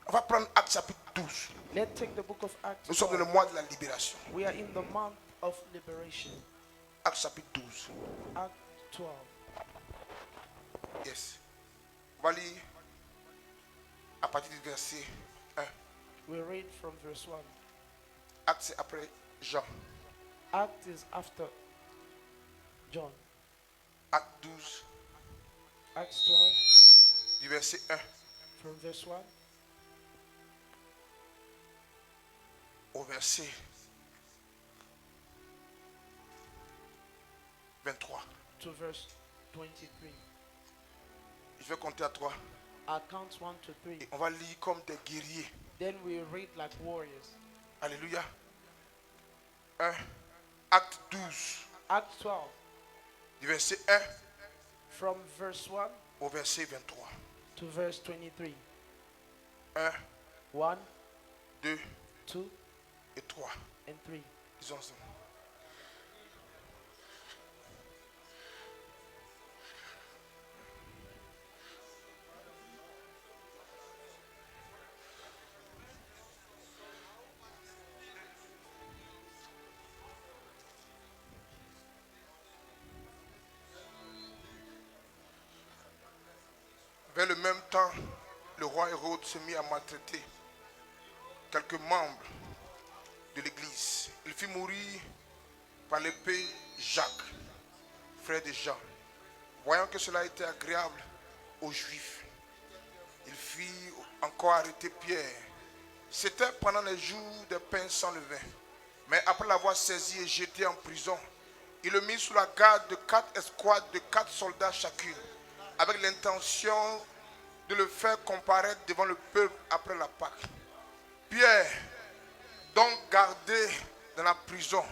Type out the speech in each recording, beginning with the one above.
On va prendre Actes chapitre 12. Let's take the book of Acts Nous sommes dans le 12. mois de la libération. We are in the month of liberation. Actes chapitre 12. Act 12. Yes. On va lire à partir du verset 1. We read from verse 1. Actes, c'est après Jean. Act is after John. Acte 12, Acts 12 du verset 1 from verse 1 au verset 23. to verse 23. Je vais compter à 3. I count 1 to 3. Et on va lire comme des guerriers. Then we read like warriors. Alléluia. 1. Acte 12, Act 12 du verset 1 from verse 1 au verset 23. to verse 23. 1, 1, 2 2, et 3. and 3. Disons ensemble. Vers le même temps, le roi Hérode se mit à maltraiter quelques membres de l'église. Il fit mourir par l'épée Jacques, frère de Jean. Voyant que cela était agréable aux Juifs, il fit encore arrêter Pierre. C'était pendant les jours des pains sans levain. Mais après l'avoir saisi et jeté en prison, il le mit sous la garde de 4 escouades de 4 soldats chacune, avec l'intention de le faire comparaître devant le peuple après la Pâque. Pierre, donc gardé dans la prison,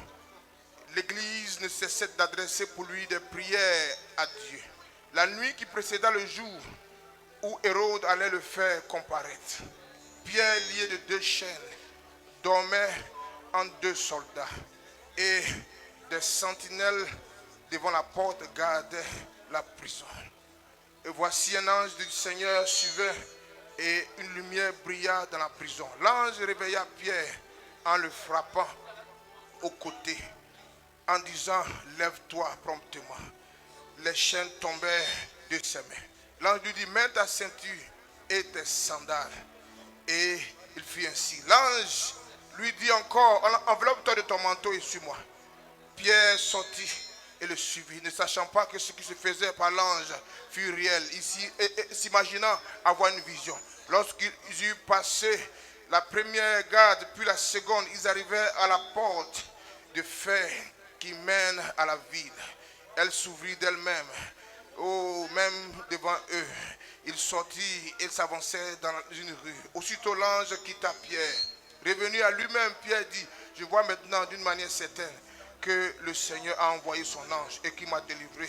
l'église ne cessait d'adresser pour lui des prières à Dieu. La nuit qui précéda le jour où Hérode allait le faire comparaître, Pierre, lié de 2 chaînes, dormait en 2 soldats, et des sentinelles devant la porte gardaient la prison. Et voici un ange du Seigneur suivait, et une lumière brilla dans la prison. L'ange réveilla Pierre en le frappant au côté, en disant: lève-toi promptement. Les chaînes tombèrent de ses mains. L'ange lui dit: mets ta ceinture et tes sandales. Et il fit ainsi. L'ange lui dit encore: enveloppe-toi de ton manteau et suis-moi. Pierre sortit et le suivit, ne sachant pas que ce qui se faisait par l'ange fut réel, ici, et s'imaginant avoir une vision. Lorsqu'ils eurent passé la première garde, puis la seconde, ils arrivèrent à la porte de fer qui mène à la ville. Elle s'ouvrit d'elle-même, même devant eux. Ils sortirent et s'avançaient dans une rue. Aussitôt l'ange quitta Pierre. Revenu à lui-même, Pierre dit: je vois maintenant d'une manière certaine que le Seigneur a envoyé son ange et qui m'a délivré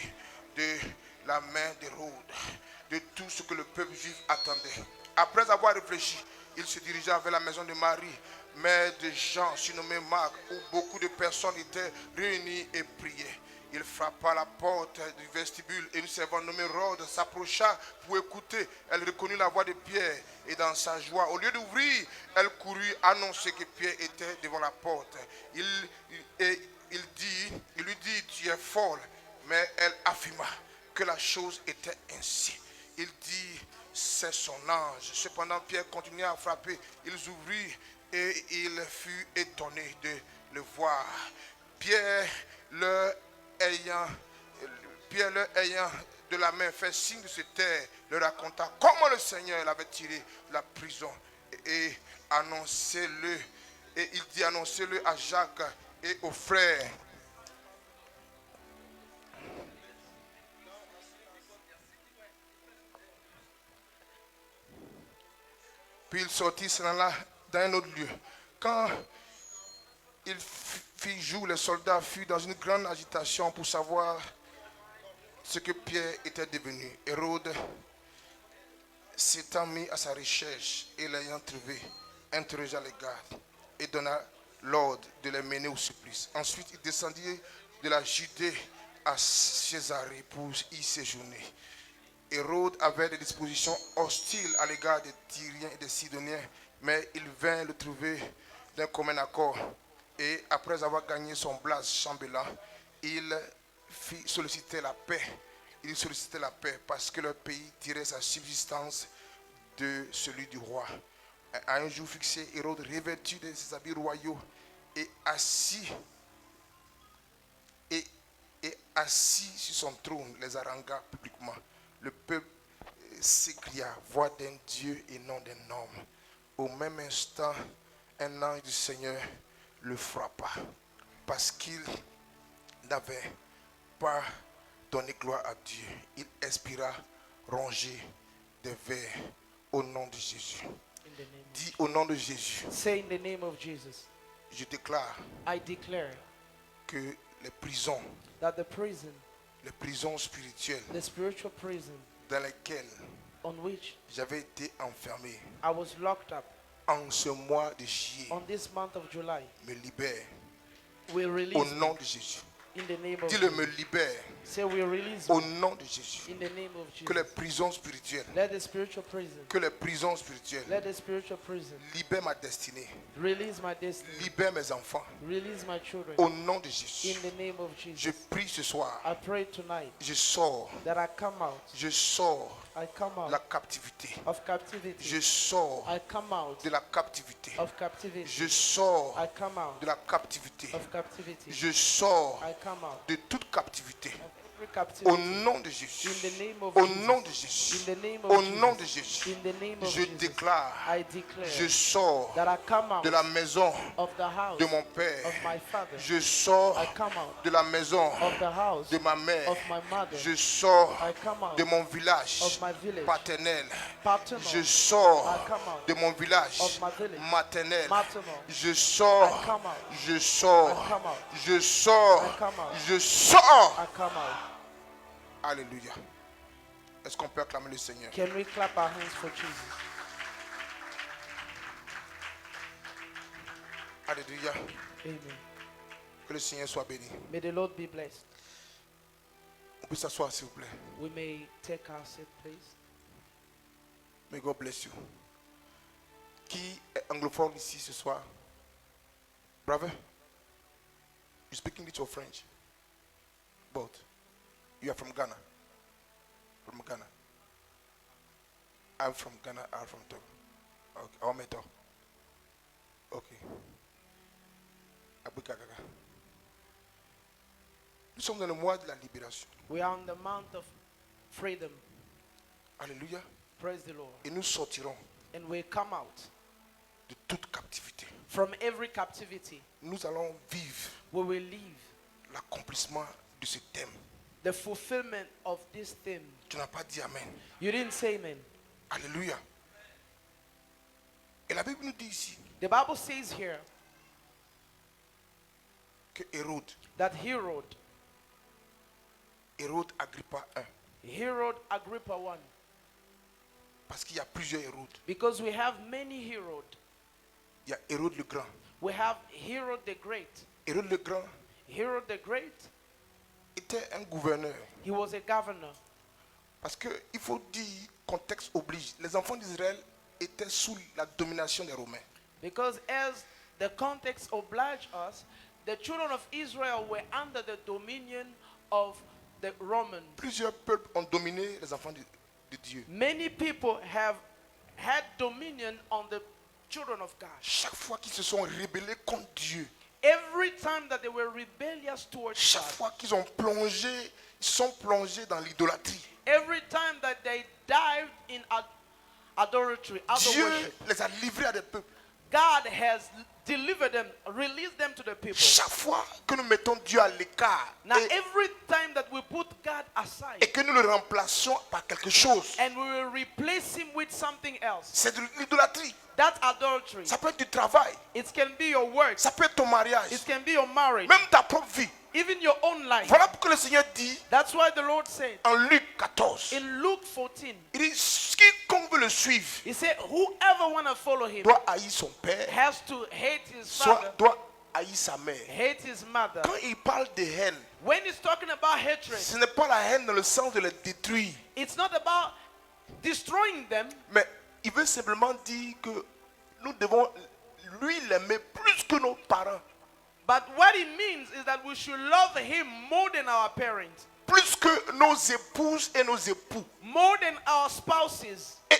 de la main d'Hérode, de tout ce que le peuple juif attendait. Après avoir réfléchi, il se dirigea vers la maison de Marie, mère de Jean, surnommé Marc, où beaucoup de personnes étaient réunies et priaient. Il frappa à la porte du vestibule et une servante nommée Rhode s'approcha pour écouter. Elle reconnut la voix de Pierre et dans sa joie, au lieu d'ouvrir, elle courut annoncer que Pierre était devant la porte. Il lui dit: tu es folle. Mais elle affirma que la chose était ainsi. Il dit: c'est son ange. Cependant, Pierre continuait à frapper. Ils ouvrirent et il fut étonné de le voir. Pierre leur ayant de la main fait signe de se taire, leur raconta comment le Seigneur l'avait tiré de la prison. Et il dit: annoncez-le à Jacques et aux frères. Puis il sortit, s'en alla dans un autre lieu. Quand il fit jour, les soldats furent dans une grande agitation pour savoir ce que Pierre était devenu. Hérode s'étant mis à sa recherche et l'ayant trouvé, interrogea les gardes et donna l'ordre de les mener au supplice. Ensuite, il descendit de la Judée à Césarée pour y séjourner. Hérode avait des dispositions hostiles à l'égard des Tyriens et des Sidoniens, mais il vint le trouver d'un commun accord. Et après avoir gagné son blase chambellan, il sollicitait la paix. Il sollicitait la paix parce que leur pays tirait sa subsistance de celui du roi. À un jour fixé, Hérode, revêtu de ses habits royaux et assis sur son trône, les harangua publiquement. Le peuple s'écria, voix d'un Dieu et non d'un homme. Au même instant, un ange du Seigneur le frappa parce qu'il n'avait pas donné gloire à Dieu. Il expira rongé des vers au nom de Jésus. In the name. Dis au nom de Jésus, Say in the name of Jesus. je déclare I declare que les prisons spirituelles the spiritual prison dans lesquelles on which j'avais été enfermé I was locked up en ce mois de juillet on this month of July me libère will au release nom de Jésus. in the name of Dis-le, Jesus. me libère Say we release au me nom de Jésus. in the name of Que les Jesus. prisons spirituelles, Let the spiritual prison, que les prisons spirituelles let the spiritual prison libèrent ma destinée, release my destiny, libèrent mes enfants release my children au nom de Jésus. in the name of Je Jesus. prie ce soir, I pray tonight je sors that I come out de out la captivité. of captivity. Je sors I come out de la captivité. of captivity. Je sors I come out de la captivité. of captivity. Je sors I come out de toute captivité. of every Au captivity. nom de Jésus. In the name of Au Jesus. nom de Jésus. In the name Au of nom de Jesus. Jésus. In the name of Je Jesus. déclare, I declare je sors that I come out de la maison of the house de mon père. of my father. Je sors I come out de la maison of the house de ma mère. of my mother. Je sors I come out de mon village of my village. paternel. Paternal. Je sors I come out de mon village of my village. maternel. Maternal. Je sors, I come out. je sors, I come out. je sors, I come out. je sors. I come out. Alléluia. Est-ce qu'on peut acclamer le Seigneur? Can we clap our hands for Jesus? Alléluia. Amen. Que le Seigneur soit béni. May the Lord be blessed. On peut s'asseoir s'il vous plaît. We may take our seat, please. May God bless you. Qui est anglophone ici ce soir? Brother? You speak English or French? Both. You are from Ghana? From Ghana. I'm from Ghana. I'm from Togo. Okay. Ometo. Okay. Abukagaga. Nous sommes dans le mois de la libération. We are on the month of freedom. Alléluia. Praise the Lord. Et nous sortirons And we come out de toute captivité. from every captivity. Nous allons vivre We will live l'accomplissement de ce thème. the fulfillment of this theme. Tu n'as pas dit Amen. You didn't say amen. Alléluia. Et la Bible nous dit ici The Bible says here que Hérode Agrippa I, Herod Agrippa I, parce qu'il y a plusieurs Hérodes. because we have many Herod. Il y a Hérode le Grand. We have Herod the Great. Hérode le Grand Herod the Great, était un gouverneur. he was a governor. Parce qu'il faut dire, contexte oblige, les enfants d'Israël étaient sous la domination des Romains. Because as the context obliged us, the children of Israel were under the dominion of the Romans. Plusieurs peuples ont dominé les enfants de Dieu. Many people have had dominion on the children of God. Chaque fois qu'ils se sont rebellés contre Dieu, Every time that they were rebellious towards chaque God, fois qu'ils ont plongé, ils sont plongés dans l'idolâtrie. every time that they dived in idolatry, idol Dieu worship, les a livrés à des peuples. God has delivered them, released them to the people. Chaque fois que nous mettons Dieu à l'écart Now, et every time that we put God aside que nous le remplaçons par quelque chose, and we will replace him with something else, c'est de l'idolâtrie. that's adultery. Ça peut être du travail, It can be your work, ça peut être ton mariage, it can be your marriage, même ta propre vie. even your own life. Voilà pourquoi le Seigneur dit That's why the Lord said en Luc 14, in Luke 14, il dit quiconque veut le suivre he said, whoever want to follow him doit haïr son père, has to hate his soit father doit haït sa mère. hate his mother. Quand il parle de haine, When he's talking about hatred, ce n'est pas la haine dans le sens de les détruire. it's not about destroying them, Mais il veut simplement dire que nous devons lui l'aimer plus que nos parents. but what he means is that we should love him more than our parents, Plus que nos épouses et nos époux. more than our spouses. Et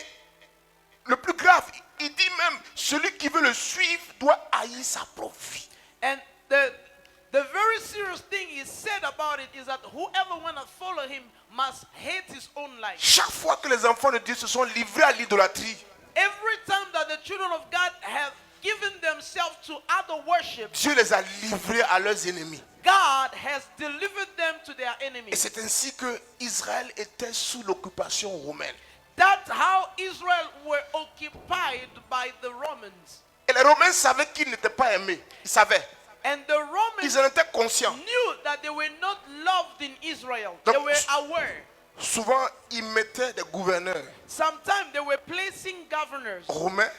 le plus grave, il dit même, celui qui veut le suivre doit haïr sa propre vie. And the very serious thing he said about it is that whoever want to follow him must hate his own life. Chaque fois que les enfants de Dieu se sont livrés à l'idolâtrie, Every time that the children of God have given themselves to other worship, Dieu les a livrés à leurs ennemis. God has delivered them to their Et enemies. c'est ainsi que Israël était sous l'occupation romaine. That's how Israel were occupied by the Romans. Et les Romains savaient qu'ils n'étaient pas aimés. Ils savaient. And the Romans Ils en étaient conscients. knew that they were not loved in Israel. Donc, They were aware. Souvent, ils mettaient des gouverneurs Sometimes they were placing governors, romains,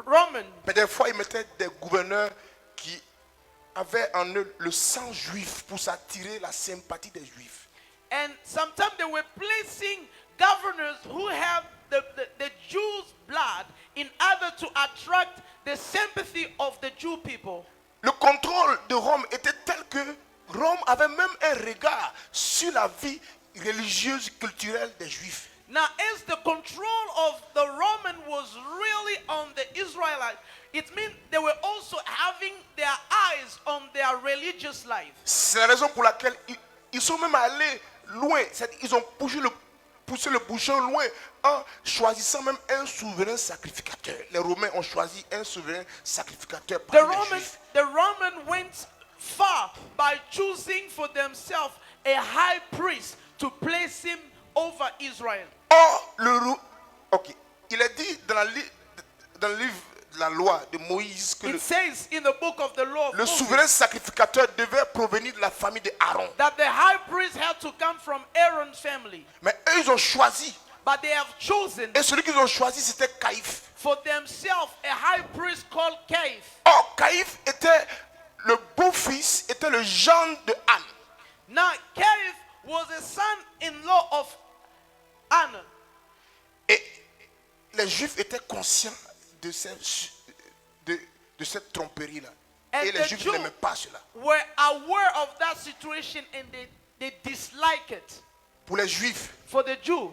Roman, mais des fois, ils mettaient des gouverneurs qui avaient en eux le sang juif pour s'attirer la sympathie des juifs. and sometimes they were placing governors who have the Jews' blood in order to attract the sympathy of the Jew people. Le contrôle de Rome était tel que Rome avait même un regard sur la vie religieuse, culturelle des juifs. Now, as the control of the Roman was really on the Israelites, it means they were also having their eyes on their religious life. C'est la raison pour laquelle ils sont même allés loin. Ils ont poussé le bouchon loin en choisissant même un souverain sacrificateur. Les Romains ont choisi un souverain sacrificateur The parmi les Roman, Juifs. the Roman went far by choosing for themselves a high priest to place him over Israel. Or, il est dit dans le livre de la loi de Moïse que It says in the book of the law of le Moses souverain sacrificateur devait provenir de la famille de Aaron. that the high priest had to come from Aaron's family. Mais eux, ils ont choisi. But they have chosen Et celui qu'ils ont choisi, c'était Caïphe. for themselves a high priest called Caiaphas. Or, Caïphe était le beau-fils, était le gendre de Anne. Now, Caiaphas was a son-in-law of Anna. Et les Juifs étaient conscients de cette tromperie-là. And Et les the Juifs Jews n'aimaient pas cela. were aware of that situation and they dislike it. Pour les Juifs, For the Jew,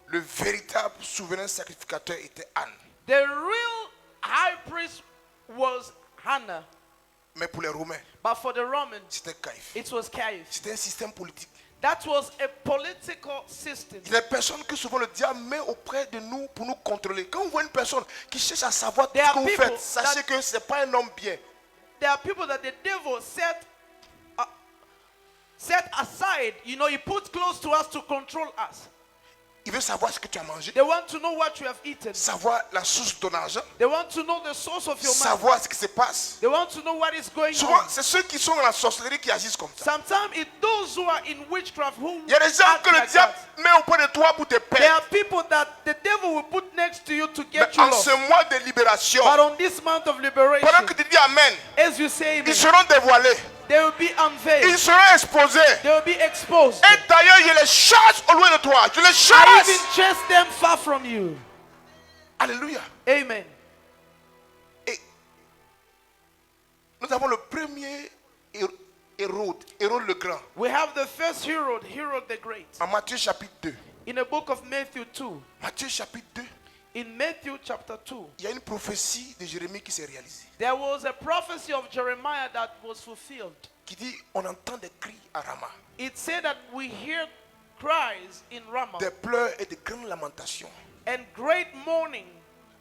le véritable souverain sacrificateur était Anne. the real high priest was Hannah. Mais pour les Romains, But for the Romans, c'était Caïphe. it was Caiaphas. C'était un système politique. That was a political system. Il y a des personnes que souvent le diable met auprès de nous pour nous contrôler. Quand vous voyez une personne qui cherche à savoir tout There ce are que vous people faites, sachez que ce n'est pas un homme bien. There are people that the devil set aside. You know, he put close to us to control us. Il veut savoir ce que tu as mangé, They want to know what you have eaten. savoir la source de ton argent, They want to know the source of your money. savoir ce qui se passe. They want to know what is going Souvent, on. c'est ceux qui sont dans la sorcellerie qui agissent comme ça. Sometimes it's those who are in witchcraft who Il y a des gens act que le like diable that. met auprès de toi pour te There are perdre. people that the devil will put next to you to Mais get you en lost. ce mois de libération, But on this month of liberation, pendant que tu dis Amen, as you say, ils seront dévoilés, they will be unveiled. ils seront exposés. They will be exposed. Et d'ailleurs, je les chasse au loin de toi. Je les I chasse. even chase them far from you. Alléluia. Amen. Et nous avons le premier Hérode le Grand, We have the first Herod, Herod the Great. en Matthieu chapitre 2. In the book of Matthew 2. Matthieu chapitre 2, In Matthew chapter 2, il y a une prophétie de Jérémie qui s'est réalisée. there was a prophecy of Jeremiah that was fulfilled. Qui dit, on entend des cris à Rama, It said that we hear cries in Ramah des pleurs et de grandes lamentations. and great mourning.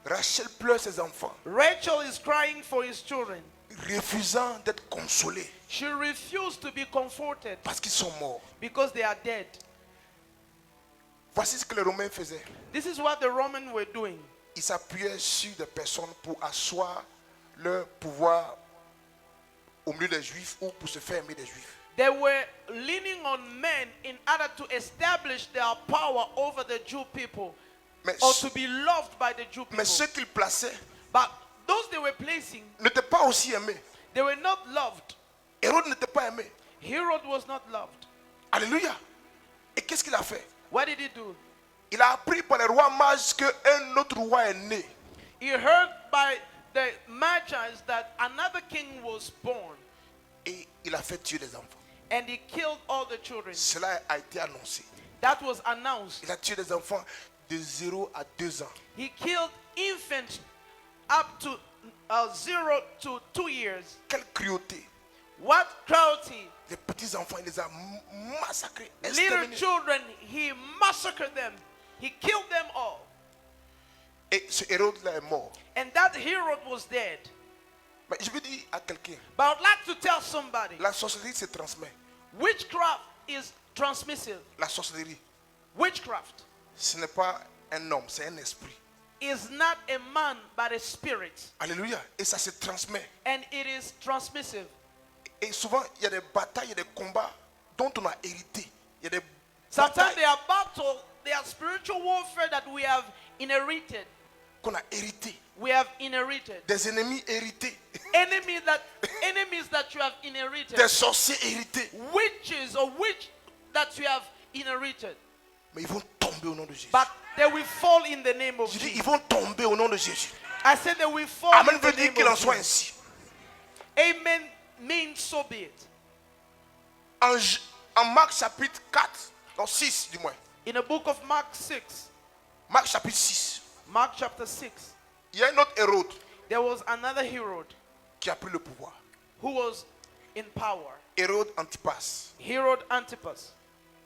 Rachel pleure ses enfants, Rachel is crying for his children. refusant d'être consolée She refused to be comforted parce qu'ils sont morts. because they are dead. Voici ce que les Romains faisaient. This is what the Romans were doing. Ils s'appuyaient sur des personnes pour asseoir leur pouvoir au milieu des Juifs ou pour se faire aimer des Juifs. They were leaning on men in order to establish their power over the Jew people Mais, or to be loved by the Jew people. mais ceux qu'ils plaçaient But those they were placing, n'étaient pas aussi aimés. They were not loved. Hérode n'était pas aimé. Herod was not loved. Alléluia. Et qu'est-ce qu'il a fait? What did he do? Il a appris par les rois mages qu'un autre roi est né. He heard by the magi that another king was born, Et il a fait tuer les enfants. and he killed all the children. Cela a été annoncé. That was announced. Il a tué les enfants de 0 à 2 ans. He killed infants up to 0 to 2 years. Quelle cruauté. What cruelty! Les petits enfants, il les a massacrés. Little Exterminés. children, he massacred them. He killed them all. Et ce Hérode-là est mort. And that Herod was dead. Mais je veux dire à quelqu'un, But I would like to tell somebody, la sorcellerie se transmet. witchcraft is transmissive. La sorcellerie, Witchcraft ce n'est pas un homme, c'est un esprit. is not a man but a spirit. Alléluia. Et ça se transmet. And it is transmissive. Et souvent, il y a des batailles, il y a des combats dont on a hérité. Il y a des Sometimes batailles there are battles, there are spiritual warfare that we have inherited. qu'on a hérité. We have inherited. Des ennemis hérités. Enemies that you have inherited. Des sorciers hérités. Witches or witch that you have inherited. Mais ils vont tomber au nom de Jésus. But they will fall in the name of Je dis, Jesus. ils vont tomber au nom de Jésus. I said they will fall Amen in veut the dire name qu'il en of soit Jesus. ainsi. Amen means so be it. En Marc chapitre 4, non 6 du moins. In the book of Mark 6, Marc chapitre 6. Mark chapter 6, Il y a un autre Hérode there was another Herod qui a pris le pouvoir. who was in power. Hérode Antipas. Herod Antipas.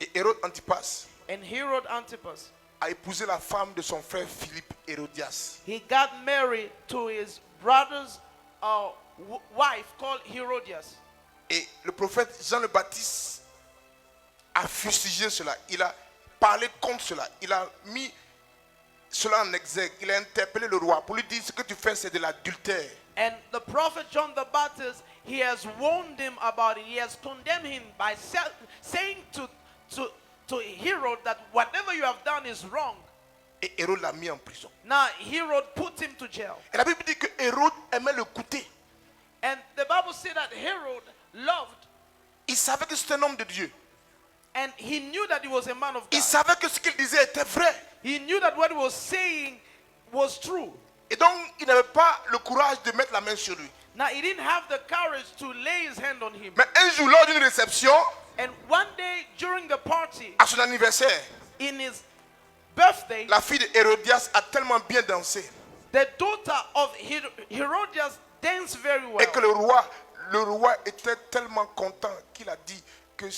Et Hérode Antipas And Herod Antipas, a épousé la femme de son frère Philippe Hérodias. he got married to his brother's wife called Herodias. Et le prophète Jean le Baptiste a fustigé cela. Il a parlé contre cela. Il a mis cela en exergue. Il a interpellé le roi pour lui dire ce que tu fais, c'est de l'adultère. And the prophet John the Baptist, he has warned him about it. He has condemned him by saying to Herod that whatever you have done is wrong. Et Hérode l'a mis en prison. Now Herod put him to jail. Et la Bible dit que Hérode aimait le goûter. And the Bible said that Herod loved, Il savait que c'était un homme de Dieu. and he knew that he was a man of Il God. savait que ce qu'il disait était vrai. He knew that what he was saying was true. Et donc, il n'avait pas le courage de mettre la main sur lui. Now he didn't have the courage to lay his hand on him. Mais un jour, lors d'une réception, And one day during the party, à son anniversaire, in his birthday, la fille de Hérodias a tellement bien dansé. the daughter of Herodias danced very well. Et que le roi était tellement content qu'il a dit que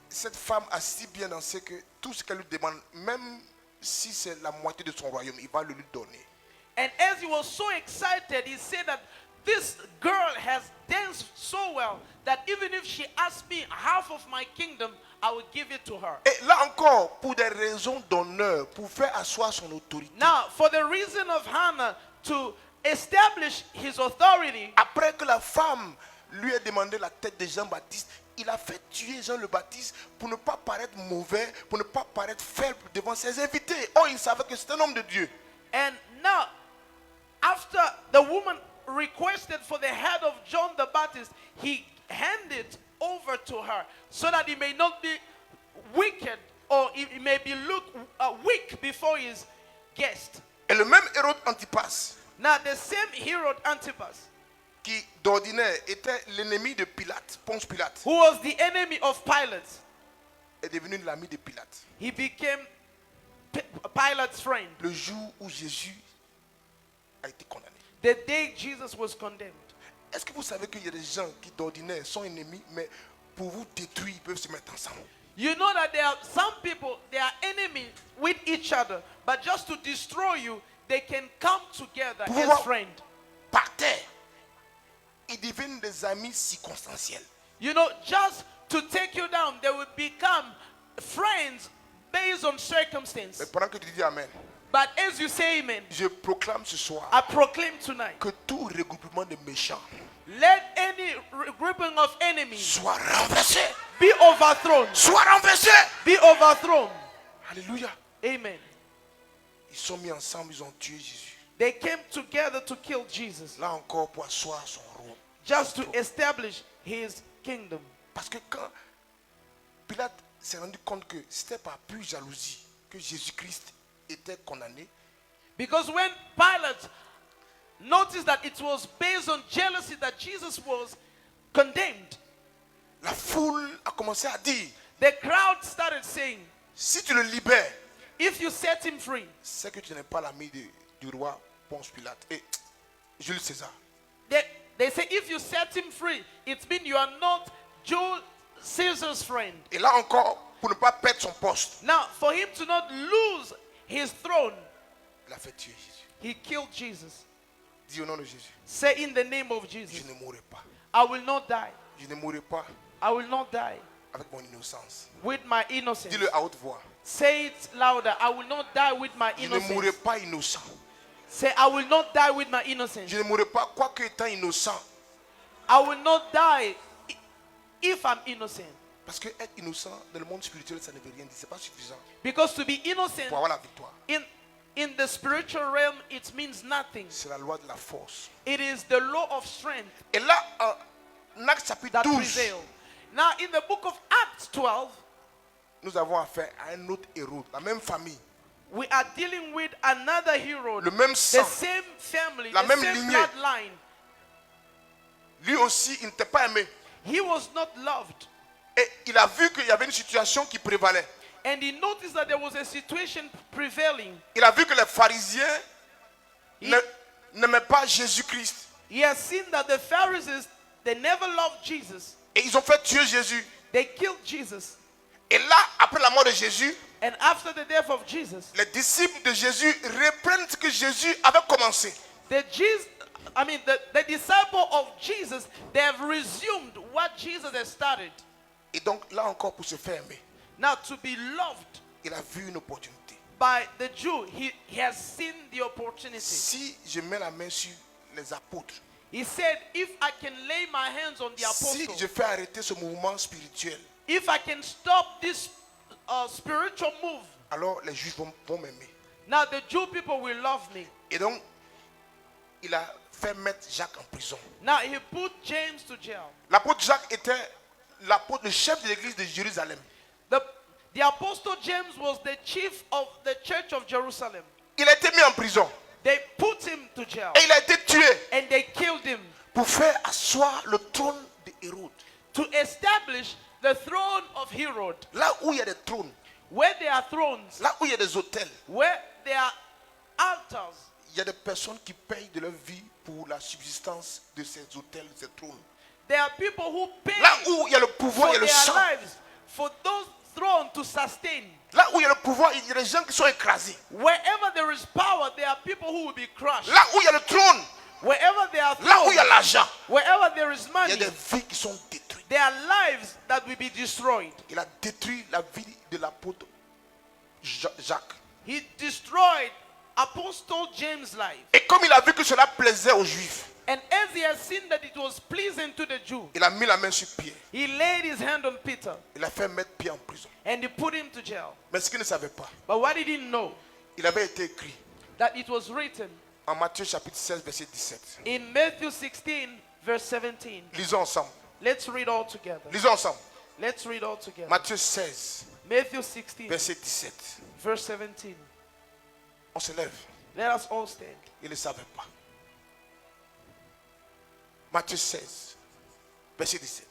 cette femme a si bien dansé que tout ce qu'elle lui demande, même si c'est la moitié de son royaume, il va le lui donner. And as he was so excited, he said that this girl has danced so well that even if she asked me half of my kingdom, I will give it to her. Et là encore, pour des raisons d'honneur, pour faire asseoir son autorité. Now, for the reason of Hannah to establish his authority, Après que la femme lui a demandé la tête de Jean-Baptiste, il a fait tuer Jean le Baptiste pour ne pas paraître mauvais, pour ne pas paraître faible devant ses invités. Oh, il savait que c'était un homme de Dieu. and now, after the woman requested for the head of John the Baptist, he handed over to her so that he may not be wicked or he may be look weak before his guest. Et le même Hérode Antipas, Now, the same Herod Antipas, qui d'ordinaire était l'ennemi de Pilate, Ponce Pilate, who was the enemy of Pilate, est devenu l'ami de Pilate. he became Pilate's friend Le jour où Jésus a été condamné. the day Jesus was condemned. Est-ce que vous savez qu'il y a des gens qui d'ordinaire sont ennemis, mais pour vous détruire, ils peuvent se mettre ensemble? You know that there are some people, they are enemies with each other, but just to destroy you, they can come together Pour as pouvoir- friends. Par terre, ils deviennent des amis circonstanciels. You know, just to take you down, they will become friends based on Mais circumstance. pendant que tu dis Amen, But as you say amen, je proclame ce soir I proclaim tonight, que tout regroupement de méchants let any grouping of enemies soit renversé. be overthrown. Soit renversé. Be overthrown. Alléluia. Amen. Ils sont mis ensemble, ils ont tué Jésus. They came together to kill Jesus. Là encore pour asseoir son just to establish his kingdom. Parce que quand Pilate s'est rendu compte que c'était par pure jalousie que Jésus-Christ était condamné, Because when Pilate noticed that it was based on jealousy that Jesus was condemned, la foule a commencé à dire, the crowd started saying, si tu le libères, if you set him free, c'est que tu n'es pas l'ami du roi Ponce Pilate et Jules César. they say if you set him free, it means you are not Jules Caesar's friend. Et là encore, pour ne pas perdre son poste, Now, for him to not lose his throne, il a fait tuer Jésus. he killed Jesus. Dis au nom de Jésus, Say in the name of je Jesus, ne mourrai pas. I will not die. Je ne mourrai pas I will not die avec mon innocence. with my innocence. Dis-le à haute voix. Say it louder. I will not die with my Je ne mourrai innocence. pas innocent. Say, I will not die with my innocence. Je ne mourrai pas, quoique étant innocent. I will not die if I'm innocent. Parce que être innocent dans le monde spirituel, ça ne veut rien dire. Ce n'est pas suffisant Because to be innocent pour avoir la victoire. in the spiritual realm, it means nothing. C'est la loi de la force. It is the law of strength Et là, en Actes chapitre that 12, prevail. Now, in the book of Acts 12, nous avons affaire à un autre héros, la même famille, we are dealing with another hero, le même the sang. same family, La the même same lignée. bloodline. Lui aussi, il n'était pas aimé. He was not loved. Et il a vu qu'il y avait une situation qui prévalait. And he noticed that there was a situation prevailing. Il a vu que les pharisiens n'aimaient pas Jésus-Christ. He has seen that the Pharisees, they never loved Jesus. Et ils ont fait tuer Jésus. They killed Jesus. Et là, après la mort de Jésus, And after the death of Jesus, les disciples de Jésus reprennent ce que Jésus avait commencé. the disciple of Jesus, they have resumed what Jesus has started. Et donc, là encore, pour se faire aimer, Now, to be loved il a vu une opportunité. by the Jew, he has seen the opportunity. Si je mets la main sur les apôtres, He said, if I can lay my hands on the si apostle, je fais arrêter ce mouvement spirituel, if I can stop this spiritual move, alors les Juifs vont m'aimer. now the Jew people will love me. Et donc, il a fait mettre Jacques en prison. Now he put James to jail. L'apôtre Jacques était le chef de l'église de Jérusalem. The apostle James was the chief of the church of Jerusalem. Il a été mis en prison They put him to jail et il a été tué and they killed him pour faire asseoir le trône de Hérode. to establish the throne of Herod. Là où il y a des trônes, Where there are thrones, là où il y a des hôtels, where there are altars, il y a des personnes qui payent de leur vie pour la subsistance de ces hôtels, de ces trônes. there are people who pay Là où il y a le pouvoir, il y for a le their sang. lives for those thrones to sustain. Là où il y a le pouvoir, il y a des gens qui sont écrasés. Wherever there is power, there are people who will be crushed. Là où il y a le trône, Wherever there are là où il y a thrones, l'argent, wherever there is il y money, a des vies qui sont détruites. there are lives that will be destroyed. Il a détruit la vie de l'apôtre Jacques. He destroyed Apostle James' life. Et comme il a vu que cela plaisait aux Juifs, And as he has seen that it was pleasing to the Jew, il a mis la main sur Pierre. he laid his hand on Peter Il a fait mettre Pierre en prison. and he put him to jail. Mais ce qu'il ne savait pas, But what he didn't know, il avait été écrit that it was written en Matthieu chapitre 16, verset 17. in Matthew 16, verse 17. Lisons ensemble. Let's read all together. Lisons ensemble. Let's read all together. Matthieu 16, Matthew 16, verset 17. verse 17. On se lève. Let us all stand. Il ne savait pas. Matthieu 16, verset 17.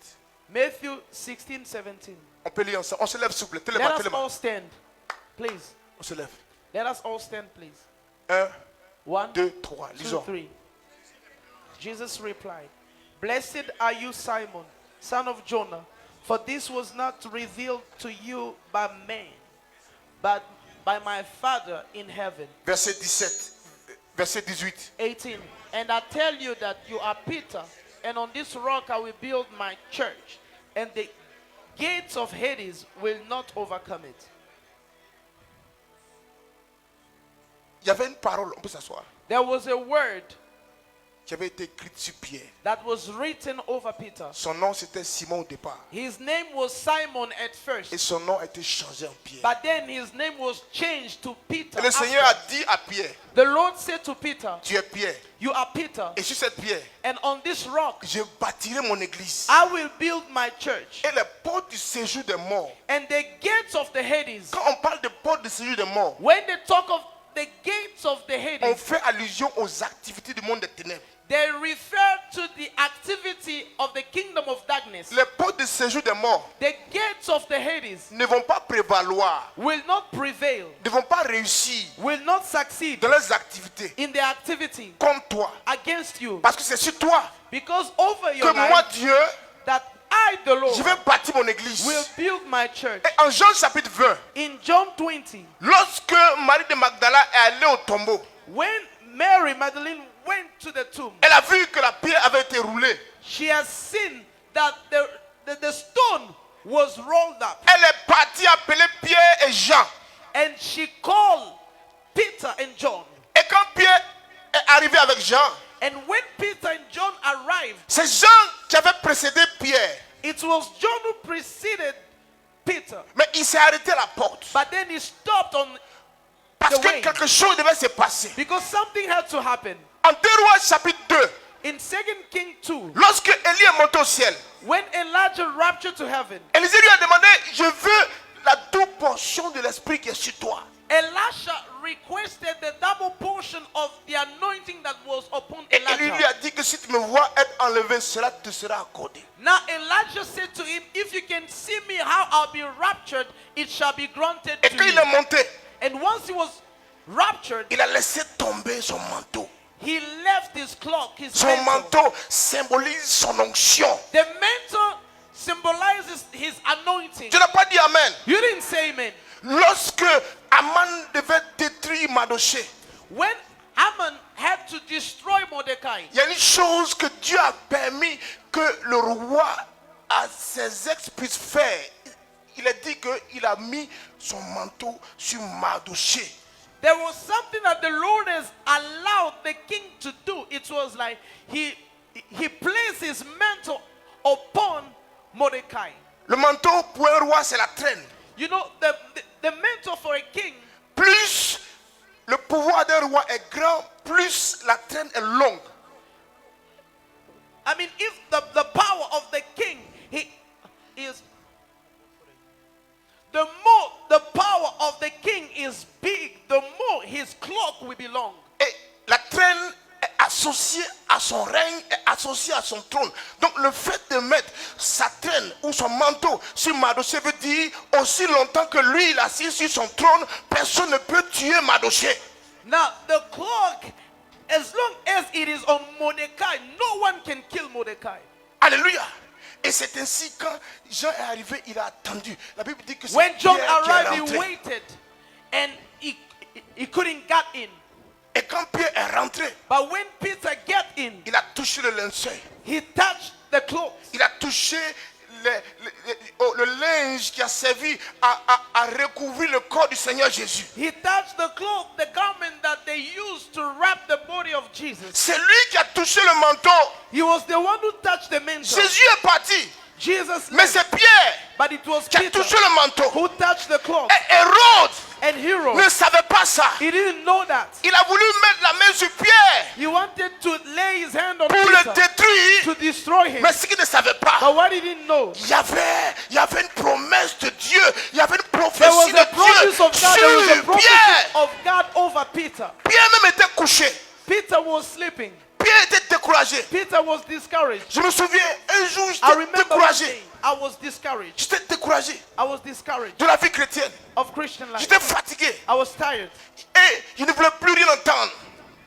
Matthew 16, 17. On peut lire ensemble. On se lève, s'il vous plaît. Let Téléma, us téléma. all stand, please. On se lève. Let us all stand, please. 1, 1, 2, 3. 2, Lisons. 3. Jesus replied, "Blessed are you, Simon, son of Jonah, for this was not revealed to you by man, but by my Father in heaven." Verset 17. Verset 18. 18. And I tell you that you are Peter, and on this rock I will build my church, and the gates of Hades will not overcome it. Il y avait une parole, on peut s'asseoir, There was a word qui qui avait été écrite sur Pierre. that was written over Peter. Son nom c'était Simon au départ. His name was Simon at Et first, son nom a été changé en Pierre. but then his name was changed to Peter. Et le Seigneur a after. dit à Pierre, The Lord said to Peter, tu es Pierre. you are Peter, Et sur cette pierre, and on this rock je bâtirai mon église. I will build my church, Et les portes du séjour des morts. and the gates of the Hades. Quand on parle de portes du séjour des morts, When they talk of the gates of the on Hades, fait allusion aux activités du monde des ténèbres. they refer to the activity of the kingdom of darkness. Les portes du séjour des morts The gates of the Hades ne vont pas prévaloir, will not prevail, ne vont pas réussir will not succeed dans leurs activités in their activity contre toi. against you, Parce que c'est sur toi because over que your moi, life Dieu, that I, the Lord, je vais bâtir mon église. will build my church. Et en Jean chapitre 20, In John 20, lorsque Marie de Magdala est allée au tombeau, when Mary Magdalene went to the tomb, elle a vu que la pierre avait été roulée. she has seen that the stone was rolled up, Elle est partie appeler Pierre et Jean. and she called Peter and John. Et quand Pierre est arrivé avec Jean, And when Peter and John arrived, c'est Jean qui avait précédé Pierre. it was John who preceded Peter, Mais il s'est arrêté à la porte. but then he stopped on Parce the que way quelque chose devait se passer. because something had to happen. En 2 Rois chapitre 2, In 2 Kings 2, lorsque Élie est monté au ciel, when Elijah raptured to heaven, Élisée lui a demandé, je veux la double portion de l'esprit qui est sur toi. Elisha requested the double portion of the anointing that was upon Et Élie lui Elijah. a dit que si tu me vois être enlevé, cela te sera accordé. Now Elijah said to him, if you can see me how I'll be raptured, it shall be granted Et to quand il you. est monté, And once he was raptured, il a laissé tomber son manteau. he left his cloak, his Son mantle. manteau symbolise son onction. The mantle symbolizes his anointing. Tu n'as pas dit Amen. You didn't say amen. Lorsque Aman devait détruire Mardoché, When Haman had to destroy Mordecai, il y a une chose que Dieu a permis que le roi à ses ex puisse faire. Il a dit qu'il a mis son manteau sur Mardoché. there was something that the Lord has allowed the king to do. It was like he placed his mantle upon Mordecai. Le manteau pour un roi, c'est la traîne. You know, the mantle for a king, Plus le pouvoir d'un roi est grand, plus la traîne est longue. I mean, if the power of the king is, the more the power of the king is big, the more his cloak will be long. Et la traîne est associée à son règne, est associée à son trône. Donc le fait de mettre sa traîne ou son manteau sur Mardoché veut dire aussi longtemps que lui il est assis sur son trône, personne ne peut tuer Mardoché. Now, the cloak, as long as it is on Mordecai, no one can kill Mordecai. Alléluia. Et c'est ainsi quand Jean est arrivé, il a attendu. La Bible dit que c'est When John Pierre qui est arrived, he rentré. waited, and he couldn't get in. Et quand Pierre est rentré, But when Peter got in, il a touché le linceul. he touched the cloak. Il a touché le linge qui a servi à recouvrir le corps du Seigneur Jésus. He touched the cloak, the garment that they used to wrap the body of Jesus. C'est lui qui a touché le manteau. He was the one who touched the mantle. Jésus est parti. Jesus Mais left, c'est Pierre but it was qui a Peter touché le manteau. who touched the cloak. Et Hérode And Herod, ne savait pas ça. he didn't know that. Il a voulu mettre la main sur Pierre He wanted to lay his hand on pour le Peter détruire. to destroy him. Mais ce qu'il ne savait pas, But what he didn't know, il y avait une promesse de Dieu. Il y avait une there was prophétie a de promise Dieu of God, there was a sur prophecy Pierre. of God over Peter. Pierre même était couché. Peter was sleeping. Pierre était découragé. Peter was discouraged. Je me souviens, un jour, I j'étais remember one découragé. day, I was discouraged. J'étais découragé I was discouraged de la vie chrétienne. of Christian life. J'étais fatigué. I was tired. Et je ne voulais plus rien entendre.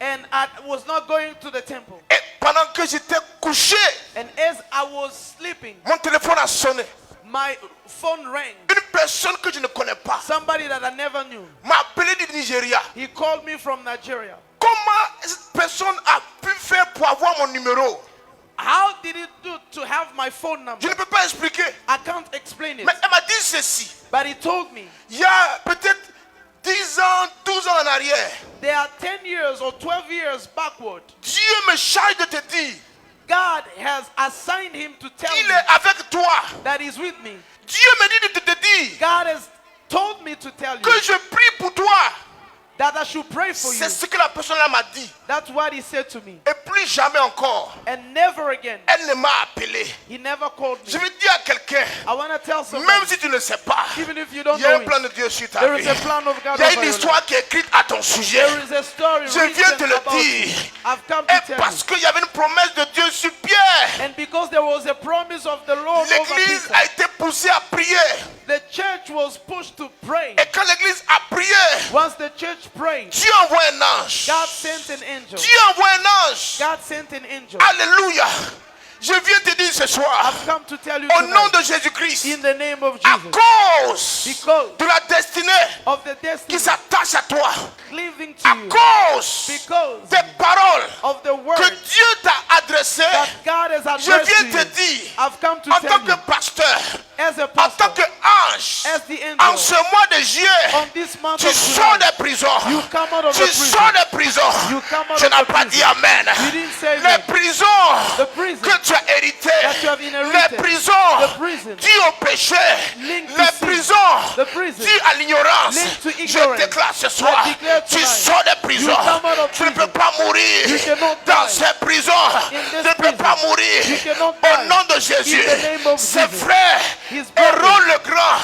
And I was not going to the temple. Et pendant que j'étais couché, And as I was sleeping, mon téléphone a sonné. my phone rang. Une personne que je ne connais pas Somebody that I never knew. m'a appelé du Nigeria. He called me from Nigeria. Comment cette personne a pu faire pour avoir mon numéro? How did he do to have my phone Je number? ne peux pas expliquer. I can't explain it. Mais elle m'a dit ceci. But he told me Il y a peut-être 10 ans, 12 ans en arrière, They are 10 years or 12 years backward. Dieu me charge de te dire God has assigned him to tell qu'il me est avec toi. that he's with me. Dieu me dit de te dire God has told me to tell you que je prie pour toi. that I should pray for you. C'est ce que la personne là m'a dit. That's what he said to me. Et plus jamais encore, And never again. elle ne m'a appelé. He never called Je me. veux dire à quelqu'un, I want to tell même someone, si tu ne sais pas, even if you don't il y a know un plan it, de Dieu sur ta there vie. is a plan of God Il y a over une your life. histoire qui est écrite à ton sujet. There is a story Je viens written te le about dire. you. I've come Et to tell parce you. qu'il y avait une promesse de Dieu sur Pierre, And because there was a promise of the Lord over l'église Peter, a été poussée à prier. the church was pushed to pray. Et quand l'église a prié, Once the church prayed, Dieu envoie un ange. God sent an angel. Dieu envoie un ange. God sent an angel. Alléluia. Je viens te dire ce soir, I've come to tell you au nom tonight, de Jésus-Christ, in the name of à Jesus, cause because de la destinée of the qui destiny s'attache à toi, cleaving to à you, cause because des paroles of the que word Dieu t'a adressées, that God has je addressed viens to te you. dire, I've come to en tell tant que you, pasteur, as a en pastor, tant qu'ange, as the en angel, ce mois de juillet, on this month tu of sors July, des prisons. you come out of Tu the prison. sors des prisons. You come out Tu of n'as the pas prison. dit Amen. You didn't say Les that. prisons The prison que tu as héritées, that you have inherited. les prisons The prison dues au péché, linked to les sin. prisons The prison dues à l'ignorance. linked to Je ignorance. déclare ce soir, I declare tu tonight, sors des prisons. you come out of Tu ne prison. peux pas mourir You cannot dans die ces prisons. in this Tu ne peux prison. pas mourir You cannot au die nom de Jésus. in the name of Ses Jesus. frères, His brothers, Hérode le grand,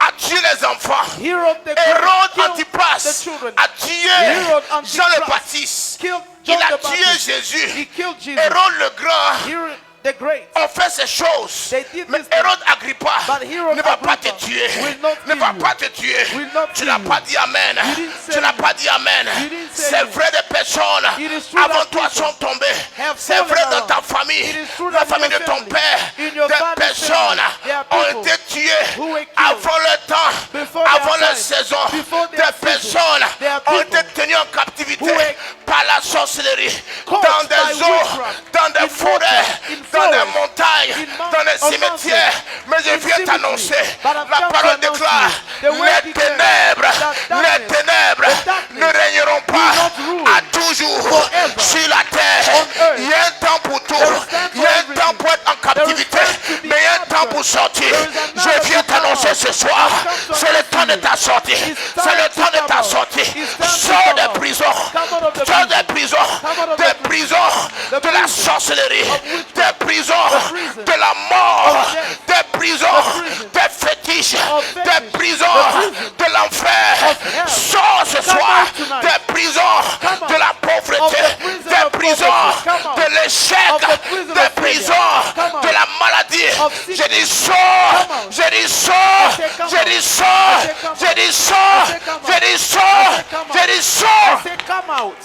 a tué les enfants. Herod the Hérode Great killed Antipas the children. a tué Herod Jean le Antipas Baptiste. Killed Il John a the tué Baptist. He Jésus. killed Jesus. Hérode le grand Herod the Great. ont fait ces choses. They did Mais this Hérode Agrippa But Herod ne va pas te Agrippa tuer. will not Ne kill va you. pas te tuer. Will not Tu kill n'as you. pas dit Amen. You didn't say Tu n'as it. pas dit Amen. You didn't say C'est it. vrai des personnes It is true avant that toi people sont tombées. have C'est fallen vrai dans around. ta famille. It is true La that in famille de your ton family, père. in your Des father's personnes family, there are ont people été tuées who were killed avant le temps, before their avant la time, saison. before Des their season. personnes There are ont people été tenues en captivité who were par la sorcellerie. caught Dans des by eaux, witchcraft, dans des in forêts, water, in dans des forests, montagnes, in dans des on cimetières. Mais je in viens cemetery. t'annoncer, But I've la come to parole announce déclare, you. The word les declares ténèbres, that les darkness, ténèbres the darkness ne régneront pas will not rule à toujours forever sur la terre. on earth. Il y a un temps pour tout, There is time il y a for un everything. temps pour être en captivité, time to be mais il y a un temps captured. pour sortir. There is another Je viens to come t'annoncer out. ce soir, I've come to c'est le announce temps de you. ta sortie, It's c'est le time to temps de come ta out. sortie. It's time to Sors come des out. prisons, Come out of the sors des prison. prisons, Come out of des the prisons The de la prison sorcellerie, of witchcraft. des prisons The prison de la mort, of death. des prisons The prison des fétiches, of des fetish. prisons The prison de l'enfer. of hell. Sors ce Come soir out tonight. des prisons Come out de la of pauvreté, the prison des of prisons poverty. Come out de l'échec, of the prison des of failure. prisons Come out de la maladie. of sickness. J'ai dit sors, Come out. j'ai dit sors, I say come j'ai out. dit I sors, say come j'ai out. dit I sors, say come j'ai out. dit I sors, say come j'ai out. dit I sors. say come out.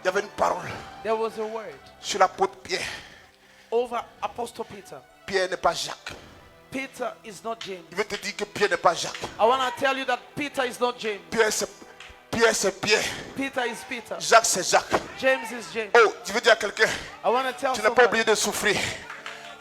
Il y avait une parole There was a word sur l'apôtre Pierre. over Apostle Peter. Pierre n'est pas Jacques. Peter is not James. Il veut te dire que Pierre n'est pas Jacques. I want to tell you that Peter is not James. Pierre c'est Pierre. Peter is Peter. Jacques c'est Jacques. James is James. Oh, tu veux dire à quelqu'un, I want to tell tu n'es pas someone, obligé de souffrir.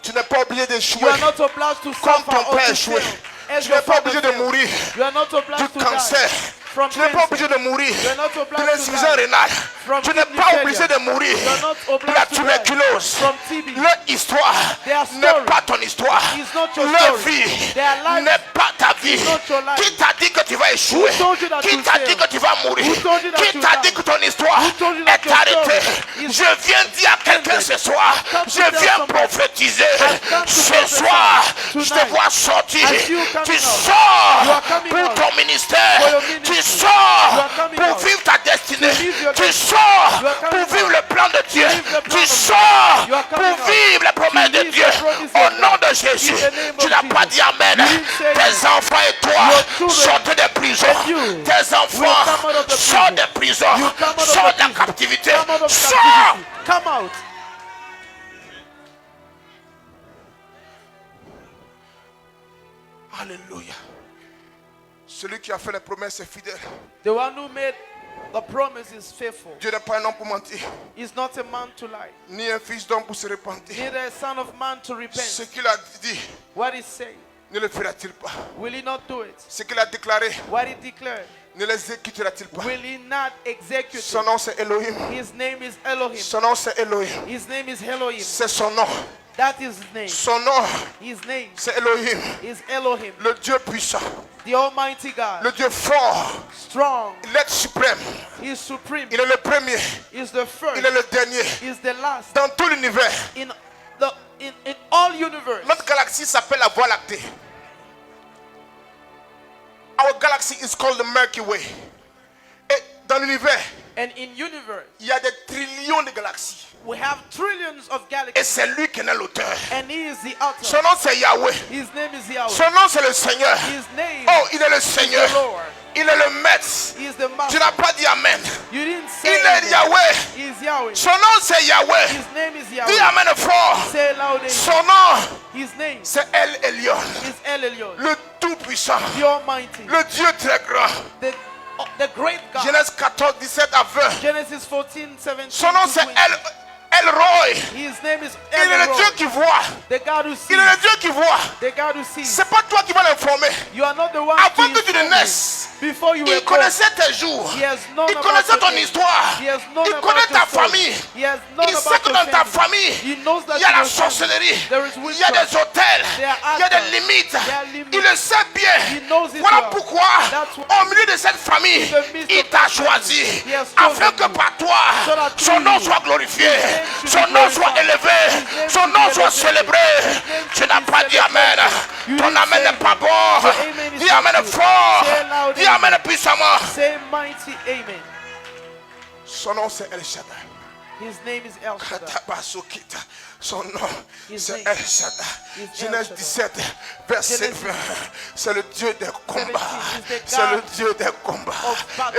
Tu n'es pas obligé you d'échouer are not obliged to comme suffer ton or père to échoué. fail. As Tu your n'es pas father obligé de failed. mourir You are not obliged du to cancer. die from Tu n'es pas cancer. obligé de mourir You are not de obliged to l'insuffisance die rénale. from Tu n'es kidney pas failure. obligé de mourir You are not de la obliged to die tuberculose. from TB. Leur histoire Their n'est story pas ton histoire. is not your Leur story. vie Their life n'est pas ta vie. is not your life. Qui t'a dit que tu vas échouer? Who told you that Qui you'll t'a fail? dit que tu vas mourir? Who told you that Qui you'll t'a die? dit que ton histoire Who told you that est your arrêtée? story is Je viens dire à quelqu'un ce soir, come to je tell viens somebody. prophétiser. I've come to Ce prophesy soir, je te tonight. vois sortir. As you coming Tu out. sors You are coming pour out ton ministère. for your Tu ministry. sors You are coming pour out vivre ta destinée. to live your Tu destiny. sors You are coming pour vivre out le plan de Dieu. live the plan Tu of God. sors You are coming pour out vivre les promesses de live Dieu. the promises Au of nom God. de Jésus, In the name tu of n'as pas Jesus. dit Amen. You didn't say Tes no. enfants et toi Your children sortez des prisons. and you Tes will enfants come out of the sortent prison. des prisons. You come out of Sortent the de la prison. captivité. Come out of Sors. captivity. Come out. Alléluia. Celui qui a fait les promesses est fidèle. The one who made The promise is faithful. Dieu n'est pas un homme pour mentir, He's not a man to lie, ni un fils d'homme pour se repentir. neither a son of man to Ce repent. qu'il a dit, What he said, ne le fera-t-il pas? will he not do it? Ce qu'il a déclaré, What he declared, ne l'exécutera-t-il pas? will he not execute Son it? nom c'est Elohim. His name is Elohim. Son nom c'est Elohim. His name is Elohim. C'est son nom. That is his name. Son nom His name c'est Elohim. is Elohim, Le Dieu puissant. the Almighty God, Le Dieu fort. strong. L'être suprême. He is supreme. Il est le premier. He is the first. Il est le dernier. He is the last. Dans tout l'univers. In all universe. Notre galaxie s'appelle la Voie lactée. Our galaxy is called the Milky Way. Et dans l'univers, And in universe, il y a des trillions de galaxies. we have trillions of Et galaxies. c'est lui qui est l'auteur. And he is the author. Son nom c'est Yahweh. His name is Yahweh. Son nom c'est le Seigneur. His name Oh, il est le is Seigneur. the Lord. Il est le maître. He is the Tu master. n'as pas dit Amen. You didn't Il say est anything. Yahweh. He is Yahweh. Son nom c'est Yahweh. His name is Dis Yahweh. Amen fort. Say loud. Amen. Son nom His name c'est El Elyon. is El Elyon, Le tout-puissant. the Almighty, Le Dieu très grand. the great God. Genèse 14, 17 à 20. Genesis 14, 17. Son nom to c'est 20. El Roy. His name is Il est le El Dieu Elyon, qui voit. the God who Il est le sees. Dieu qui voit. The God who sees. C'est pas toi qui vas l'informer. You are not the one Avant to que tu ne inform him. naisses, Before you were il born. connaissait tes jours. He has known Il about connaissait your ton age. histoire. He has known Il about connaît your ta story. famille. He has known Il about sait que your dans ta family. famille, He knows that il y a in la your family sorcellerie. there is Il y a witchcraft. des hôtels. There are Il y a des altars. limites. There are limits. Il le sait bien. He knows it Voilà well. pourquoi, That's why au milieu de cette famille, in the midst il of t'a that choisi. family, he has Afin chosen que you. par toi, So that son through nom you, soit glorifié. his name should Son be nom soit glorified. élevé. His name Son should nom be soit elevated. célébré. name Tu should n'as be pas dit Amen. celebrated. You Ton didn't Amen say n'est pas it. bon. Your amen is Dis not Amen good. fort. Say loud Dis amen. Amen puissamment. Say mighty amen. Son nom c'est El Shaddai. His name is El Shaddai. Katabasokita. Son nom His c'est name El Shaddai. is El Genèse Shaddai. 17, verset Genesis 20. C'est le Dieu des combats. 17 is the C'est le God Dieu des combats. of battle.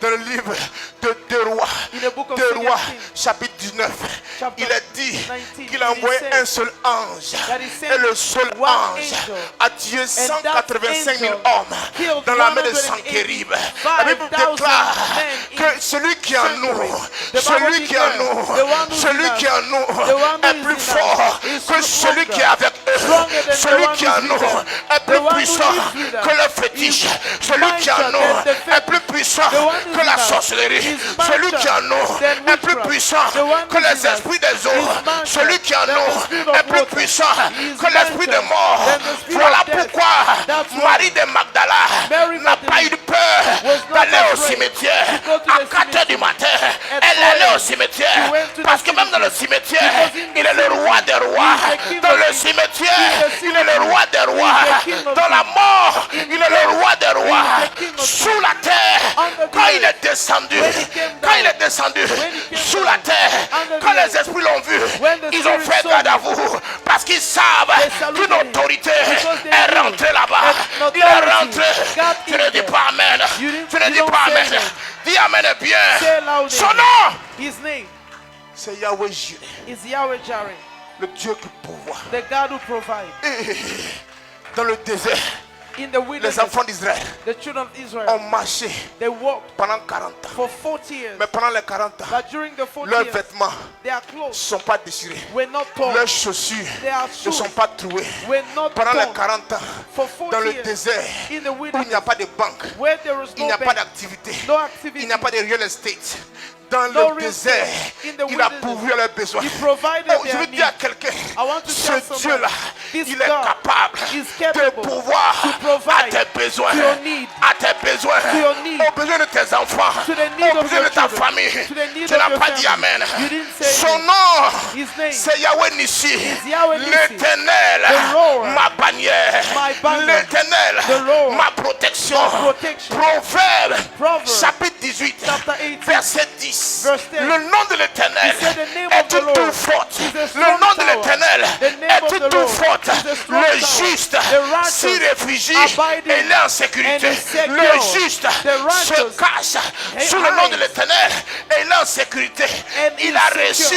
Dans le livre de Deux Rois, In the book of 2 Second Rois, Kings, chapitre 19, chapter il est dit 19, qu'il a envoyé it un says seul ange. that he sent Et le seul one ange angel, a tué 185 000 angel hommes killed dans l'armée de 185 Sankérib. La Bible 5,000 déclare men que in celui qui est en nous, The celui Bible qui est en declares, nous, the one who is celui in qui est en us, nous the one who est is plus in us fort is que celui stronger, qui est avec eux. stronger than the Celui one qui est en who's nous with us. est The plus one who puissant lives with us que le fétiche. is Celui qui est en mightier nous than the est plus puissant The one who's que la in us sorcellerie. is Celui qui est en nous than est plus witchcraft. puissant The one que who's les in us esprits des eaux. is mightier Celui qui est en than the nous spirit of est plus water. puissant He is que l'esprit des mightier morts. than the spirit Voilà of death. pourquoi That's why Marie de Magdala Mary n'a pas eu Magdalene peur was not d'aller au afraid cimetière to go to à the 4 heures du matin. At Elle 4 allait au a.m. cimetière She went to the parce que même dans le cemetery. cimetière, Because in the il est le roi des rois. He is the king Dans of le kings. cimetière, He is the il est le roi des rois. He is the king of Dans la kings. mort, il est le roi des rois. He is the king of Sous la terre, Under the quand il earth. est descendu, When he came quand il down. est descendu When he came sous down. la terre, Under quand the les earth. esprits l'ont vu, When the ils ont spirits fait saw garde à him. vous parce qu'ils savent They saluted qu'une him. autorité Because they est knew rentrée là-bas. that Il est authority rentré. got Tu in ne dis there. pas Amen. You didn't- Tu ne you dis don't pas say Amen. amen. Dis Amen bien. Say loud Son amen. nom, His name c'est Yahweh Jireh, is Yahweh Jireh, le Dieu qui pourvoit. the God who provides. Dans le désert, In the les wilderness, enfants d'Israël the children of Israel, ont marché they walked pendant 40 ans. for 40 years. Mais pendant les 40 ans, But during the 40 leurs years, vêtements their ne clothes sont pas déchirés. were not torn. Leurs chaussures Their ne shoes sont pas trouées. were not Pendant les torn. 40 ans, For dans 40 le years, désert, in the où il n'y a wilderness, pas de banque, where there is il no n'y a pas bank, d'activité, no il activity, n'y a pas de real estate. Dans No le real désert, estate. In the il a wilderness, pourvu à leurs besoins. He provided Oh, je their veux dire à needs. quelqu'un, I want to ce tell somebody, Dieu-là, this il est God capable is de capable pouvoir to provide à tes besoins, to your need, à tes besoins, to your need, aux besoins de tes enfants, to the need aux of besoins your de ta children, famille. to the need Tu of n'as your pas dit family. Amen. You didn't say Son amen. nom, His name c'est Yahweh Nissi, is Yahweh Nissi, l'Éternel, the Lord, ma bannière, my banner, l'Éternel, the Lord, ma protection. my protection. Proverbs, Chapitre 18, chapter 18, verset 10. verse 10. Le nom de l'Éternel He said the name est of the une Lord tour forte. is a Le strong nom de tower. l'Éternel The name est of une the tour Lord forte. is a strong Le tower. juste The righteous s'y réfugie abide et il est en and sécurité. is secure. Le juste The righteous se cache he sous le nom de hides l'Éternel et il est en sécurité. and Il is a secure. reçu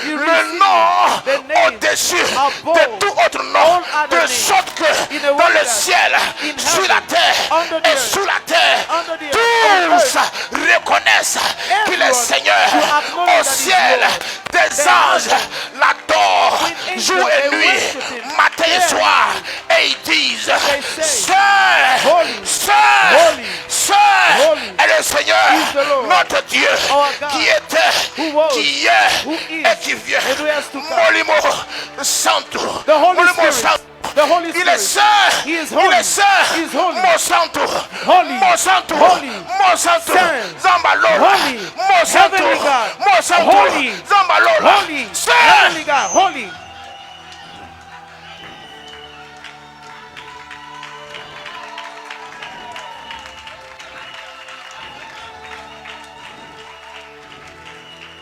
He le received nom the name au-dessus above de tout autre nom, all other de names. sorte que In a dans way le that ciel, in sur la heaven, terre under the et earth, sous la terre, under the earth, tous reconnaissent qu'il est everyone Seigneur. should acknowledge Au that he's ciel, Lord. des The anges heaven, l'adorent with jour angels, et they nuit, worship him. matin et Day and soir, et ils disent They say, Saint, Holy, Saint, holy, Saint holy est le Seigneur, is the Lord, notre Dieu, our God, qui était, who was, qui est who is, et qui vient. and who has to come. Molimo Santo, The Holy Molimo Spirit, Santo. the Holy Il est Spirit, saint, He is il holy, est saint, He is holy, Mon Santo, Holy, Mon Santo, holy, Mon Santo, Saint, Zambalola, holy, Mon Santo, Heavenly God, Mon Santo, holy, Zambalola, holy, Saint. Heavenly God, holy.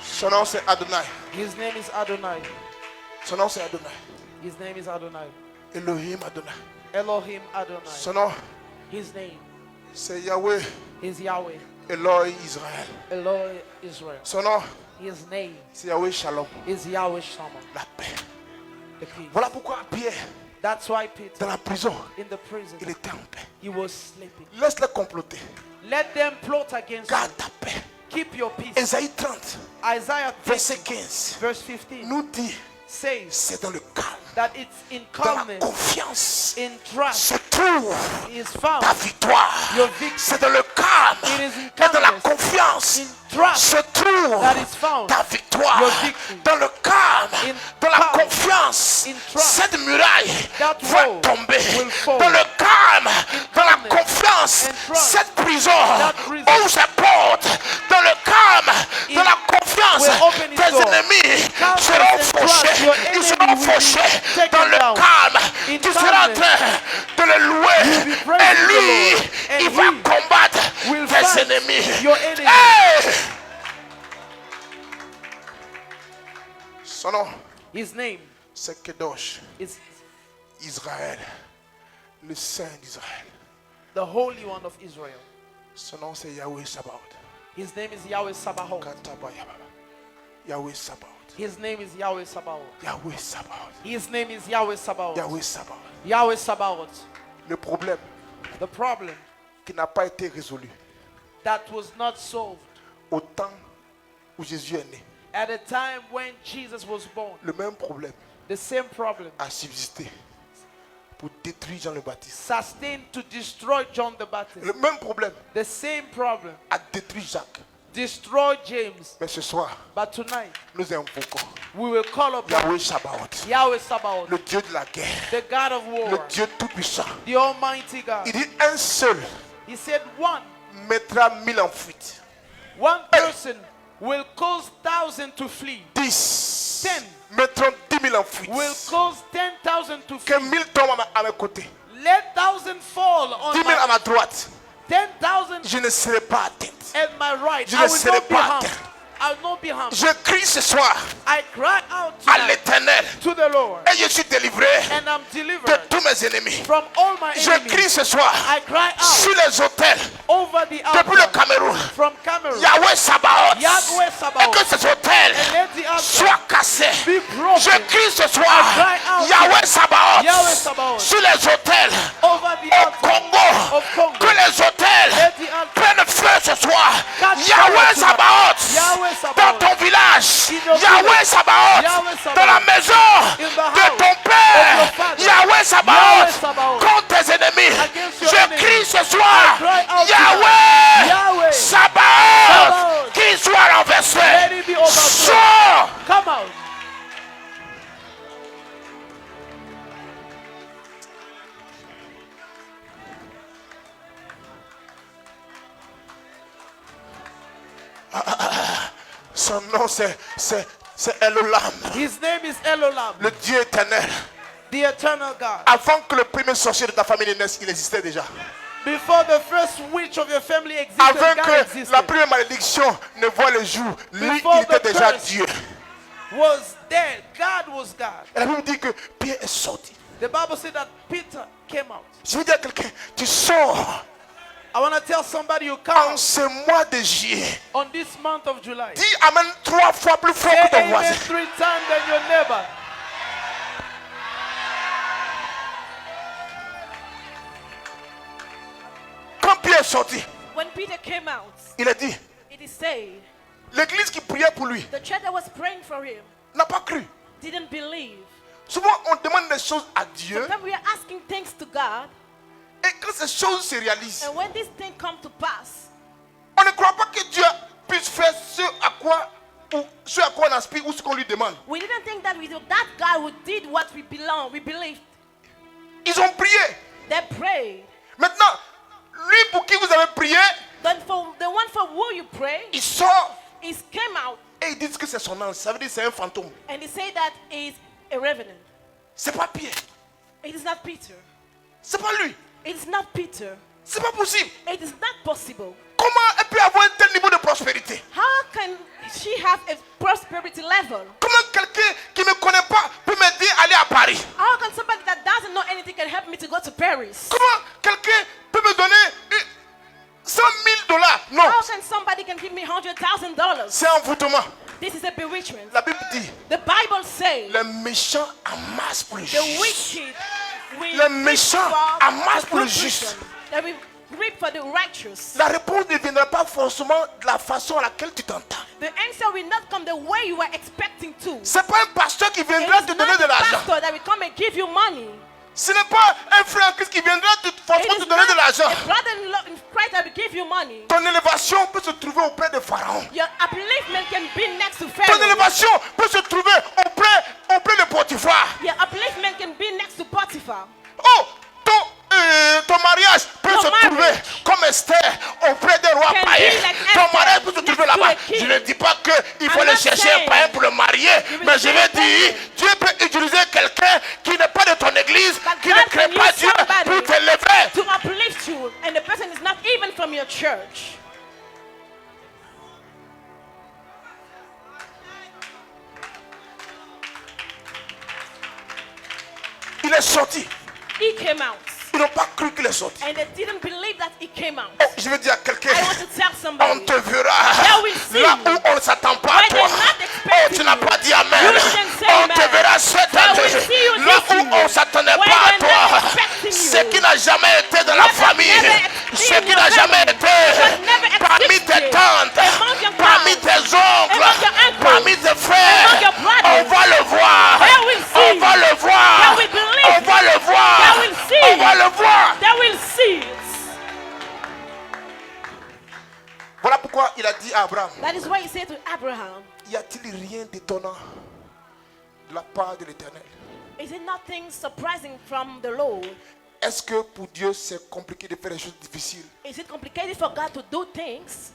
Son nom c'est Adonai. His name is Adonai. Son nom c'est Adonai. His name is Adonai. Elohim Adonai. Elohim Adonai. Son nom His name c'est Yahweh, is Yahweh. Eloi Israël. Eloi Israel. Son nom His name c'est Yahweh Shalom, is Yahweh Shammah, la paix. the peace. Voilà pourquoi Pierre, That's why Peter, dans la prison, in the prison, il était en paix. he was sleeping. Laisse-les comploter. Let them plot against you. Garde ta paix. Keep your peace. Ésaïe 30, Isaiah 30, verset 15, verse 15 nous dit says c'est dans le calme, that it's in dans la calmness, confiance, in trust, se trouve is found ta victoire. your victory. C'est dans le calme It is in et dans la calmness, confiance in trust, se trouve that is found ta victoire. your victory. Dans le calme, In dans la calm, confiance, in trust, cette muraille that va wall tomber. will fall. Dans le calme, dans la calmness confiance, and trust, cette prison that prison ouvre ses portes. Dans le calme, dans la confiance, will open its tes door. ennemis Calmness seront and trust, fauchés. your Ils enemy seront will be fauchés. taken Dans le down. calme, In tu seras en calmness, train de le louer. you'll be praising Et the lui, Lord. And il va he combattre will tes fight ennemis. your enemies. Hey! Son nom, His name c'est Kedosh, is Israël, le Saint d'Israël. the Holy One of Israel. Son nom, c'est Yahweh Sabaoth. His name is Yahweh Sabaoth. Katabayaba. Yahweh Sabaoth. His name is Yahweh Sabaoth. Yahweh Sabaoth. His name is Yahweh Sabaoth. Yahweh Sabaoth. Yahweh Sabaoth. Le problème The problem qui n'a pas été résolu that was not solved au temps où Jésus est né, at a time when Jesus was born. le même problème The same problem a subsisté pour détruire Jean le Baptiste. sustained to destroy John the Baptist. Le même problème The same problem a détruit Jacques. destroyed James. Mais ce soir, But tonight nous invoquons we will call upon Yahweh Sabaoth, Yahweh Sabaoth, le Dieu de la guerre, the God of le war, Dieu tout-puissant. the Almighty God. Il dit un seul He said one mettra 1000 en fuite. person will cause 1,000 to flee. 10 10 mettront 10 000 en fuite. will cause 10,000 to Que flee. 1000 tombent à mes côtés. Let 1,000 fall on 10 000 à my ma droite. 10,000 Je ne serai pas atteinte. at my right. Je I ne will serai not be pas harmed. atteint. I will not be harmed. Je crie ce soir I cry out à tonight l'Éternel to the Lord, et je suis délivré and I'm de delivered tous mes ennemis. from all my Je crie enemies. ce soir I cry out sur les hôtels over the depuis le altar Cameroun. from Cameroon. Yahweh Sabaoth. Yahweh Et Sabaoth. que ces hôtels And let the altar soient cassés. be broken Je crie ce I soir cry out Yahweh Sabaoth Yahweh Sabaoth sur les hôtels over the au altar Congo. of Congo. Que les hôtels Let the altar prennent feu ce soir. catch Yahweh fire tonight. Sabaoth. Yahweh Dans Sabaoth. ton village. In your Yahweh village. Sabaoth. Yahweh Sabaoth. Dans la maison In the de house ton of père. your father. Yahweh Yahweh Sabaoth. Sabaoth. Contre tes ennemis. Against your Je enemies. crie ce soir. I cry out Yahweh Yahweh Sabaoth. Sabaoth. Qu'il soit renversé. Let it be overthrown. Sors. Come out. Son nom c'est Elolam, His name is Elolam, le Dieu éternel. the eternal God. Avant que le premier sorcier de ta famille ne naisse, il existait déjà. Before the first witch of your family existed, Avant God que existed. la première malédiction ne voit le jour, lui, Before il était the déjà curse Dieu. Was dead. God was God. Et la Bible dit que Pierre est sorti. The Bible said that Peter came out. Je veux dire à quelqu'un, tu sors I want to tell somebody you en come ce mois de juillet. on this month of July. Dis amen 3 fois plus fort Say que ton amen voisin. 3 times than your neighbor. Quand Pierre est sorti, When Peter came out, il a dit, it is said, l'église qui priait pour lui the church that was praying for him n'a pas cru. didn't believe. Souvent, on demande des choses à Dieu Sometimes we are asking things to God, et quand ces choses se réalisent, and when these things come to pass, on ne croit pas que Dieu puisse faire ce à quoi on aspire ou ce qu'on lui demande. we didn't think that that God who did what we believed. Ils ont prié. They prayed. Maintenant, lui pour qui vous avez prié, Then for the one for who you pray, il sort he came out et ils disent que c'est son ange. Ça veut dire que c'est un fantôme. and he said that is a revenant. C'est pas Pierre. It is not Peter. C'est pas lui. It is not Peter. C'est pas possible. It is not possible. Comment elle peut avoir un tel niveau de prospérité? How can she have a prosperity level? Comment quelqu'un qui ne me connaît pas peut m'aider à aller à Paris? How can somebody that doesn't know anything can help me to go to Paris? Comment quelqu'un peut me donner $100,000? Non, How can somebody can give me $100,000? c'est un envoûtement. This is a bewitchment. La Bible dit, The Bible says les méchants amassent pour le the juste. wicked will Les reap méchants for amassent the pour le good juste. person. They will reap for the righteous. La réponse ne viendra pas forcément de la façon à laquelle tu t'entends. The answer will not come the way you were expecting to. C'est pas un pasteur qui It viendra is te donner not de the l'argent. pastor that will come and give you money. Ce n'est pas un frère en Christ qui viendra forcément It te is donner de not l'argent. a brother in Christ that will give you money. Ton élévation peut se trouver auprès de Pharaon. Your upliftment can be next to Ton Pharaoh. élévation peut se trouver auprès de Potiphar. Your upliftment can be next to Potiphar. Oh, ton mariage peut Your se trouver marriage comme Esther auprès des rois can be païens. like Ton Esther mariage peut se next trouver to là-bas. a king. Je ne dis pas qu'il faut I'm aller not chercher un saying païen pour le marier, you will mais je say vais a dire, Dieu peut utiliser quelqu'un qui n'est pas de ton église, But qui God ne crée can pas use Dieu somebody pour t'élever. to uplift you, and the person is not even from your church. Il est sorti. He came out, Ils n'ont pas cru qu'il est sorti. and they didn't believe that he came out. Oh, je veux dire à quelqu'un, I want to tell on somebody, te verra They will see là où on ne s'attend pas à when toi. they're not Oh, expecting tu n'as you. pas dit amen. You didn't say On amen. te verra cette They année will see you là this où year. on ne s'attendait When pas à they're toi. not expecting Ce you. qui n'a jamais été dans la What has famille, never ce been qui in n'a your jamais family. été What never parmi existed. tes tantes, Among your parmi cousins. tes oncles, Among your uncles. parmi tes frères. Among your brothers. On va le voir. They will see. On va le voir. They will believe. On va le voir. They will see. On va le voir. They will see it. Voilà pourquoi il a dit à Abraham, That is why he said to Abraham, y a-t-il rien d'étonnant de la part de l'Éternel? is it nothing surprising from the Lord? Est-ce que pour Dieu c'est compliqué de faire des choses difficiles? Is it complicated for God to do things?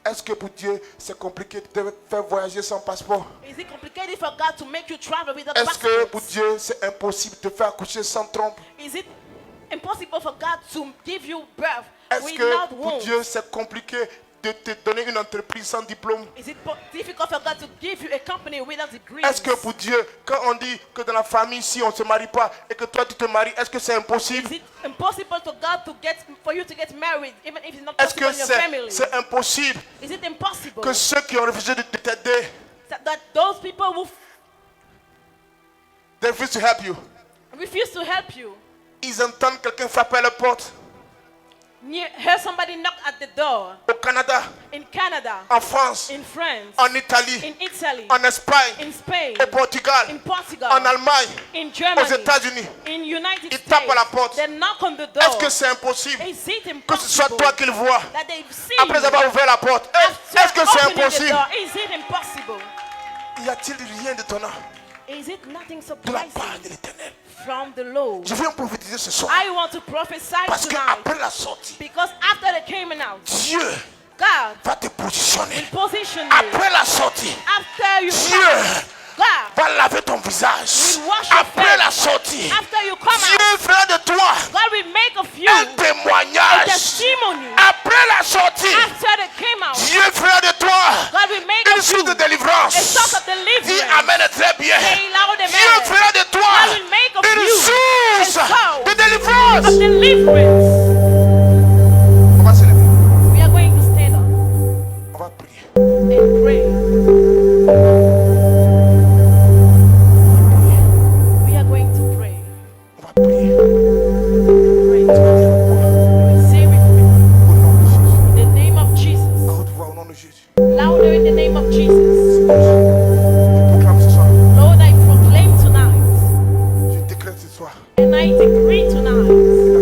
Est-ce que pour Dieu c'est compliqué de te faire voyager sans passeport? Is it complicated for God to make you travel without Est-ce que pour passports? Dieu c'est impossible de te faire accoucher sans trompe? Is it impossible for God to give you birth Est-ce que without pour wombs? Dieu c'est compliqué de te donner une entreprise sans diplôme? Is it difficult for God to give you a company without degrees? Est-ce que pour Dieu, quand on dit que dans la famille, si on ne se marie pas et que toi tu te maries, est-ce que c'est impossible? Is it impossible for God for you to get married, even if it's not Est-ce possible que in your family? c'est impossible Is it impossible que ceux qui ont refusé de t'aider, that those people who they refuse to help you, refuse to help you, ils entendent quelqu'un frapper à la porte hear somebody knock at the door au Canada, in Canada, en France, in France, en Italie, in Italy, en Espagne, in Spain, au Portugal, in Portugal, en Allemagne, in aux Germany, États-Unis. in United Ils States. tapent à la porte. They knock on the door. Est-ce que c'est impossible Is it que ce soit impossible toi qu'ils voient that they see après you avoir ouvert la porte? after Est-ce que c'est opening the impossible? door? Is it impossible? Y a-t-il rien d'étonnant Is it nothing de la part surprising de l'Éternel? from the Lord? Je viens prophétiser ce soir. I want to prophesy Parce tonight qu'après la sortie, because after they came out, Dieu God va te positionner. will position you. Après la sortie, After you Dieu come, God va laver ton visage. will wash your Après face. la sortie, After you come Dieu out, fera de toi God will make of you un a témoignage. testimony. Après la sortie, After they came out, Dieu fera de toi God will make une of source de you délivrance. a source of Dis deliverance. Amen très bien. Say loud Dieu amen. fera de toi God will make of une you source délivrance. of deliverance. On va se lever. We are going to stand up On va prier. and pray. We are going to pray. On va prier. Pray. Say with me. Au nom de Jésus. In the name of Jesus. À haute voix, au nom de Jésus. Louder in the name of Jesus. Je proclame ce soir. Lord, I proclaim tonight Je décrète ce soir. and I decree tonight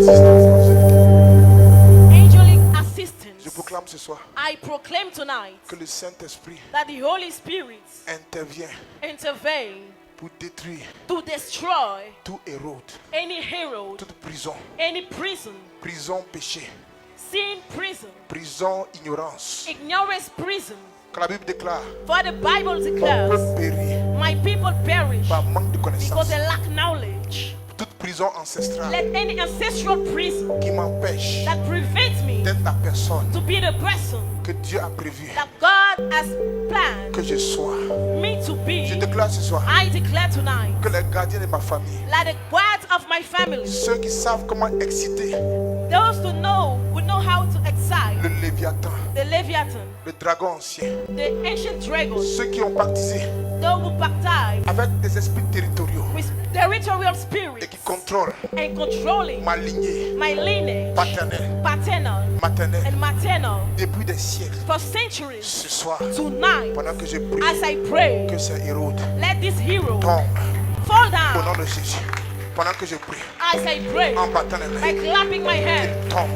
L'assistance angélique. angelic Je assistance. proclame ce soir I proclaim tonight que le Saint-Esprit that the Holy Spirit intervient intervene pour détruire to destroy tout Hérode, any hero, toute prison, any prison, prison péché, sin prison, prison ignorance. ignorance prison. Quand la Bible déclare, For the Bible mon declares, peuple périt my people perish par manque de because connaissance. they lack knowledge. Toute prison ancestrale Let any ancestral prison qui m'empêche that prevents me d'être la personne to be the person que Dieu a prévu that God has planned que je sois. me to Je be, déclare ce soir I declare tonight, que les gardiens de ma famille, like the guards of my family, ceux qui savent comment exciter those who know how to excite le Léviathan, the Leviathan, le dragon ancien, the ancient dragon, ceux qui ont baptisé those who baptize avec des esprits territoriaux with territorial et spirits qui contrôlent and controlling ma lignée my lineage, paternelle, paternal maternelle, and maternal depuis des siècles. for centuries. Ce soir, Tonight, pendant que je prie, as I pray, que ces Hérode let this hero tombe fall au nom down. de Jésus. Pendant que je prie, As I pray, en battant les by mains, clapping my hands, qu'il tombe,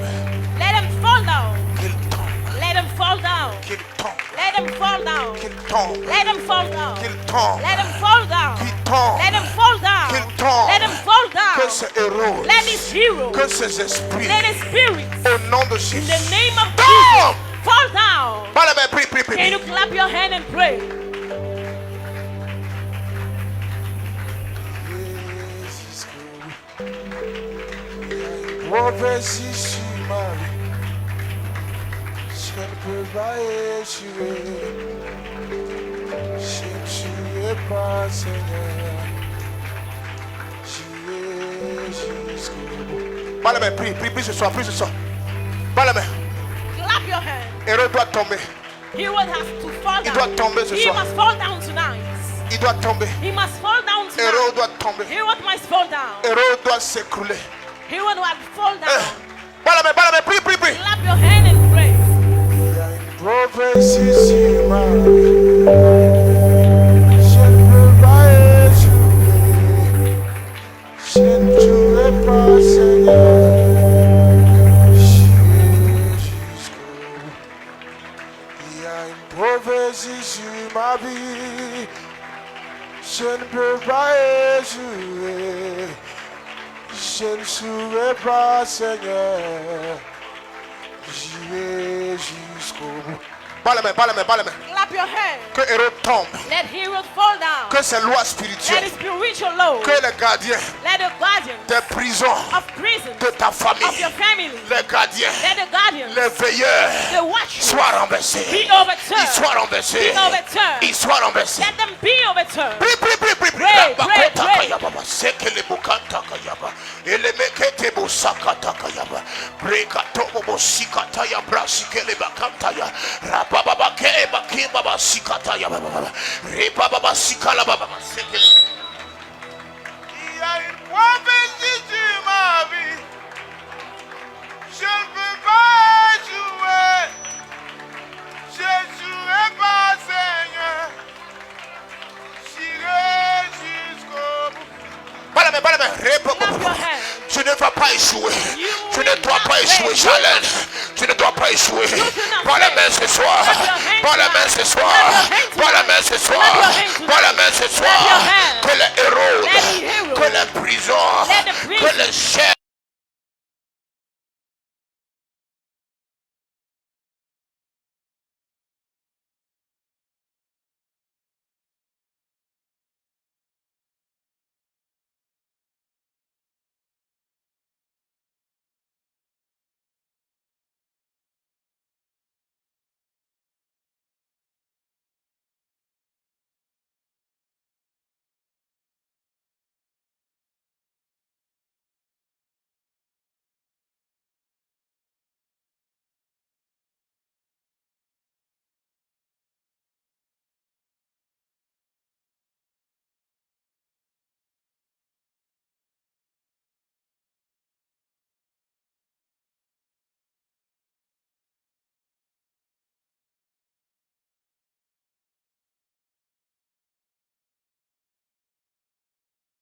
let them fall down. qu'il tombe, Let them fall down. qu'il tombe, Let them fall down. qu'il tombe, Let them fall down. qu'il tombe, Let them fall down. qu'il tombe, Let them fall down. qu'il tombe. Let them fall Que down. ces Hérode, Let this hero, que ces esprits, let the spirits, au nom de in Jésus, the name of tombe. Jesus, fall down. Pas les mains, prie, prie, prie. Can you clap your hand and pray? Prophétie sur ma vie, je ne peux pas échouer. Je ne suis pas Seigneur. J'y ai jusqu'au bout. Pas les mains, prie, prie, prie ce soir, prie ce soir. Pas les mains. Clap your hand. Héros doit tomber. Hero has to fall Il doit down. tomber ce He soir. must fall down tonight. Il doit tomber. He must fall down Héros tonight. doit tomber. Hero must fall down. Héros doit s'écrouler. Hero must fall down. Pas les mains, prie, prie, prie. Clap your hand and pray. Il y a une prophétie sur ma vie. Je ne peux pas échouer. Je ne jouerai pas, Seigneur. J'irai jusqu'au bout. Il y a une prophétie sur ma vie. Je ne peux pas échouer. Je ne jouerai pas, Seigneur. J'irai jusqu'au bout. Pas les mains, pas les mains, pas les mains. Clap your hand. Que Hérode tombe. Let heroes fall down. Que ces lois Let spirituelles, the spiritual law. que les gardiens Let the guardians des prisons of prison de ta of famille, your family. les gardiens, Let the guardians, les veilleurs the watchmen, soient renversés. be Ils overturned. soient renversés. Be overturned. Ils soient renversés. Let them be overturned. Prie, prie, prie, prie, prie. Pray, Rabba pray, kota pray. kayaba, seke le bukanta kayaba. Ele mekete busakata kayaba. Breka tobo busikata ya brasike le bakanta ya. Rabba baba ke bakimba basikata ya baba. Reba baba sikala baba seke. Il y a une prophétie sur ma vie. Je ne peux pas jouer. Je ne jouerai pas, Seigneur. J'irai jusqu'au bout. Pas la main, pas la main. Clap your hands. Tu ne vas pas échouer. Tu ne dois pas échouer, Charlène. Tu ne dois pas échouer. Pas la main ce soir. Pas la main ce soir. Pas la main ce soir. Pas la main ce soir. Que les héros, que les prisons, que les chefs.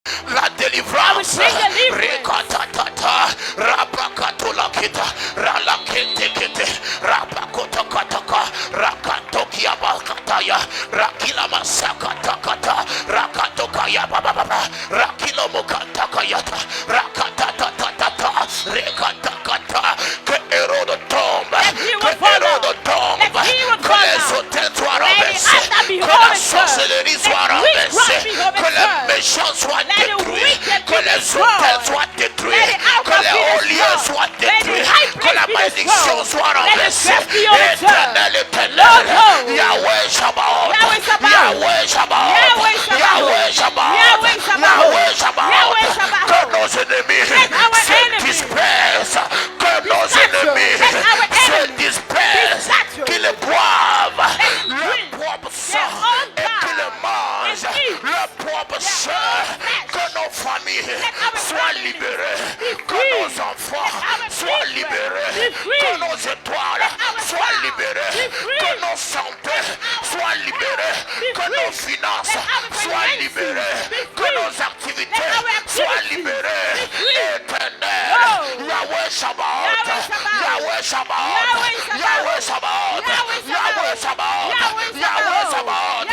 La délivrance. I will bring deliverance. Rekatatata. Rabakatulakita. Ralaketekete. Rabakotokataka. Rakatokiabakataya. Rakilamasakatakata. Rakatokaya bababa. Rakilomokantakayata. Rakatatatata. Rekatakata. Que Hérode tombe. Que Hérode tombe. Que les hôtels soient renversés. Que la sorcellerie soit renversée. Que les méchants soient détruits. Que les hôtels soient détruits. Que les hauts lieux soient détruits. Que la malédiction soit renversée. Éternel, éternel. Yahweh Shabbat. Yahweh Shabbat. Yahweh Shabbat. Yahweh Shabbat. Que nos ennemis se dispersent. Que nos ennemis se dispersent. Qu'ils boivent leur propre sang et qu'ils mangent leur propre chair. Que nos familles soient libérées. Que nos enfants soient libérés. Que nos étoiles soient libérées. Que nos santé soient libérées. Que nos finances soient libérées. Que nos activités soient libérées. Éternel, Yahweh Shabbat, Yahweh Shabbat, Yahweh Shabbat, Yahweh Shabbat, Yahweh Shabbat,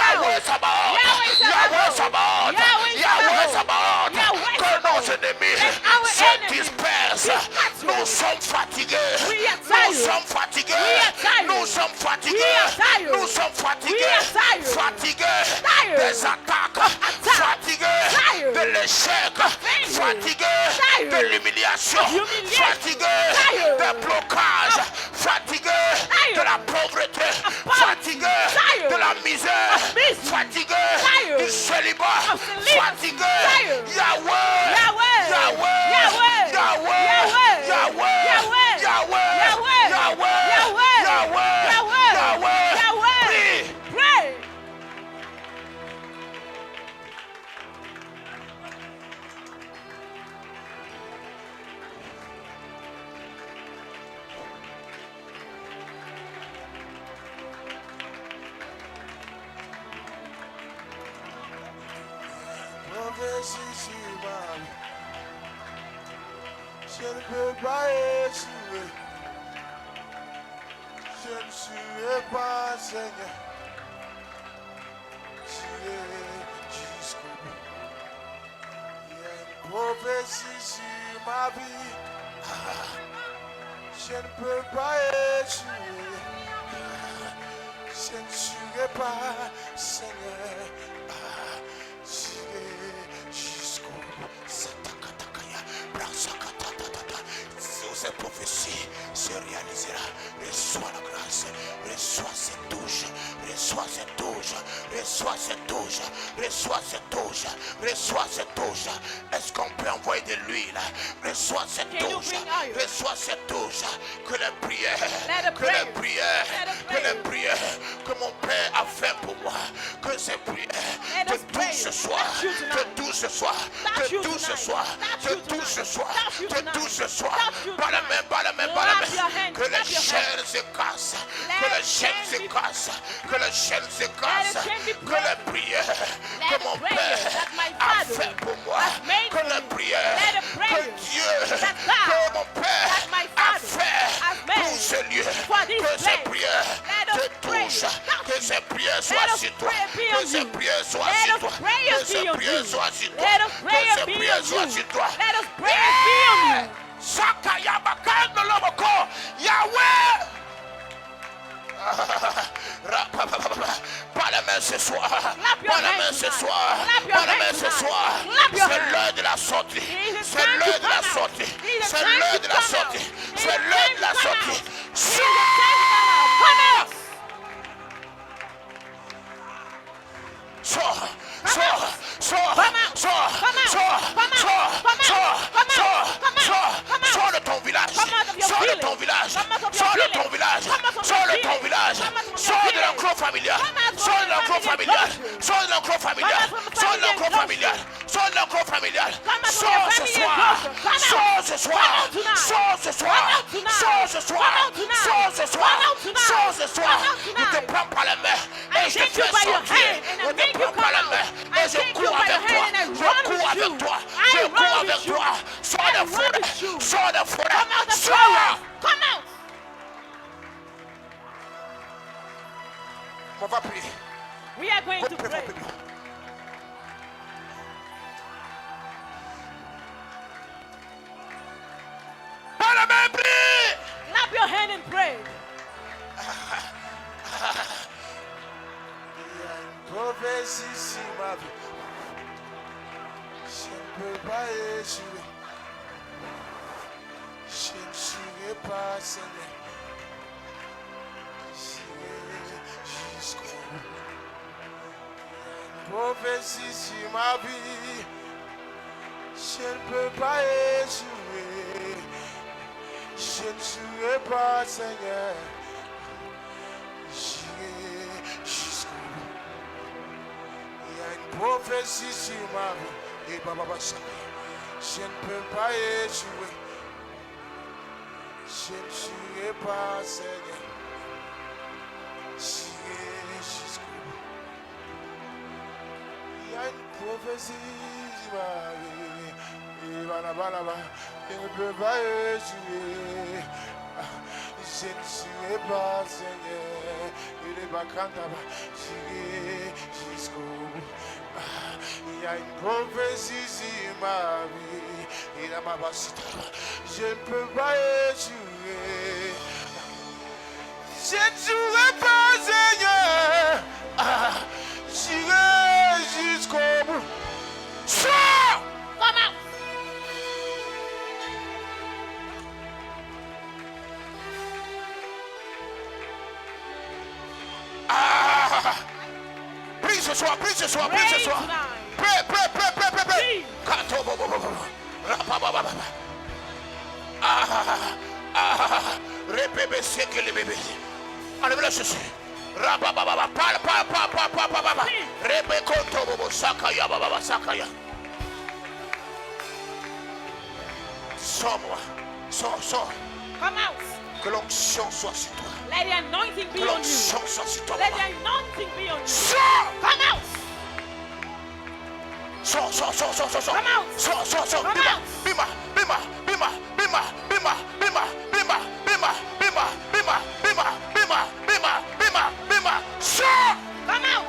Yahweh Shabbat, Yahweh Shabbat, Yahweh Shabbat. Que nos ennemis se dispersent. Nous sommes fatigués. Nous sommes fatigués. Nous sommes fatigués. Nous sommes fatigués. Fatigués des attaques. Fatigués de l'échec. Fatigués de l'humiliation. Fatigués des blocages. Fatigués de la pauvreté. Fatigués de la misère. Fatigués du célibat. Fatigués. Yahweh. Yahweh. Yahweh. Yahweh. Yahweh. Yahweh. Pray. Je ne peux pas échouer. Je ne suis pas Seigneur. Tu es jusqu'au bout. Il y a une prophétie sur ma vie. Je ne peux pas échouer. Je ne serai pas Seigneur. Tu es jusqu'au bout. Cette prophétie se réalisera. Reçois la grâce, reçois cette touche, reçois cette touche, reçois cette touche, reçois cette touche, reçois cette touche. Est-ce qu'on peut envoyer de l'huile? Reçois cette touche, reçois cette touche. Que les prières, que les prières, que les prières que mon Père a fait pour moi, que ces prières te touchent ce soir, te touchent ce soir, te touchent ce soir, te touchent ce soir, te touchent ce soir. Par la main, par la main, par la main. Que les chaînes se cassent, que les chaînes se cassent, que les chaînes se cassent. Que les prières que mon Père a fait pour moi, que les prières que Dieu, que mon Père a fait pour ce lieu, que ces prières te touchent, que ces prières soient sur toi, que ces prières soient sur toi, que ces prières soient sur toi, que ces prières soient sur toi. Sakayabakando loboko Yahweh. Pas la main ce soir, pas la main ce soir, pas la main ce soir. C'est l'heure de la sortie, c'est l'heure de la sortie, c'est l'heure de la sortie, c'est l'heure de la sortie. Sors, sors, sors, sors, sors, sors de ton village, sors de ton village, sors de ton village, sors de ton village, sors de l'enclos familial, sors de l'enclos familial, sors de l'enclos familial, sors de l'enclos familial, sors de l'enclos familial, sors ce soir, sors ce soir, sors ce soir, sors ce soir, sors ce soir, sors ce soir. Je te prends par la main et je te fais sortir. Je te prends par la main et je cours avec toi. Je cours avec toi. I Je run cours with avec you. toi. Sors I des run forêts. with you. Sors des forêts. Come out of Sors. prayer. Come out. On va prier. We are going to Prie, pray. prie. Pas la main, prie. Clap your hand and pray. Il y a une prophétie sur ma vie. Je ne peux pas échouer. Je ne serai pas Seigneur. J'irai jusqu'au bout. Il y a une prophétie sur ma vie. Je ne peux pas échouer. Je ne serai pas Seigneur. J'irai jusqu'au bout. Il y a une prophétie sur ma vie. Et Baba Bassa. Je ne peux pas échouer. Je ne serai pas Seigneur. J'irai jusqu'au bout. Il y a une prophétie sur ma vie. Et Balabalaba. Je ne peux pas échouer. Je ne serai pas Seigneur. Il est bacantaba. J'irai jusqu'au bout. Il y a une prophétie sur ma vie. Il a ma basse. Je ne peux pas échouer. Je ne serai pas Seigneur. J'irai jusqu'au bout. Sors! Come out. Prie ce soir, prie ce soir, prie Pray ce soir. tonight. Prie, prie, prie, prie, prie, prie. Prie. Kato, bo, bo, bo, bo, bo. Rapa, ba, ba, ba, ba. Répébé, c'est que les bébés. Enlève-le ceci. Rapa, ba, ba, ba. Parle, parle, parle, parle, parle, parle, parle. Prie. Répé, koto, bo, bo, sakaya, ba, ba, ba, sakaya. Sors-moi. Sors, sors. Come out. Que l'onction soit sur toi. Let the anointing be Que on you. l'onction soit sur toi. Let the anointing be on you. Sors! Come out. Sors, sors, sors, sors, sors, sors. Come out. Sors, sors, sors. Come Bima, out. bima, bima, bima, bima, bima, bima, bima, bima, bima, bima, bima, bima, bima, bima, bima. Sors! Come out.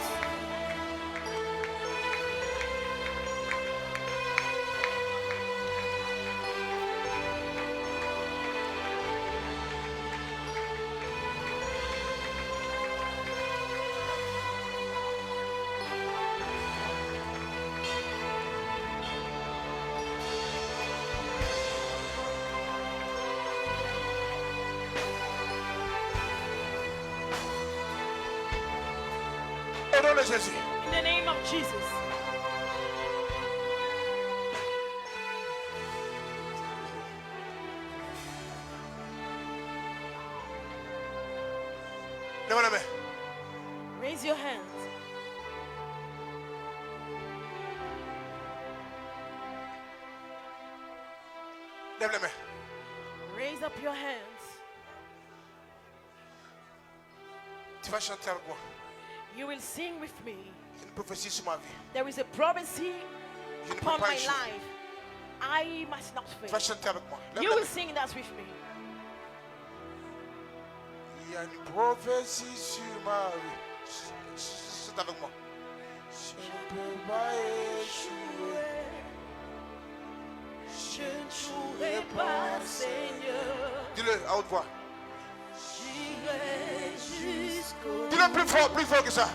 Au nom de Jésus. In the name of Jesus. Lève la main. Raise your hands. Lève les mains. Raise up your hands. Tu vas chanter avec moi. You will sing with me. Il y a une prophétie sur ma vie. There is a prophecy Je ne peux upon pas my échouer. life. I must not Tu vas fail. chanter avec moi. Lève You la will main. sing that with me. Il y a une prophétie sur ma vie. C'est avec moi. Je ne peux pas échouer. Je ne jouerai pas, Seigneur. Dis-le à haute voix. J'irai jusqu'au Dis-le plus fort que ça.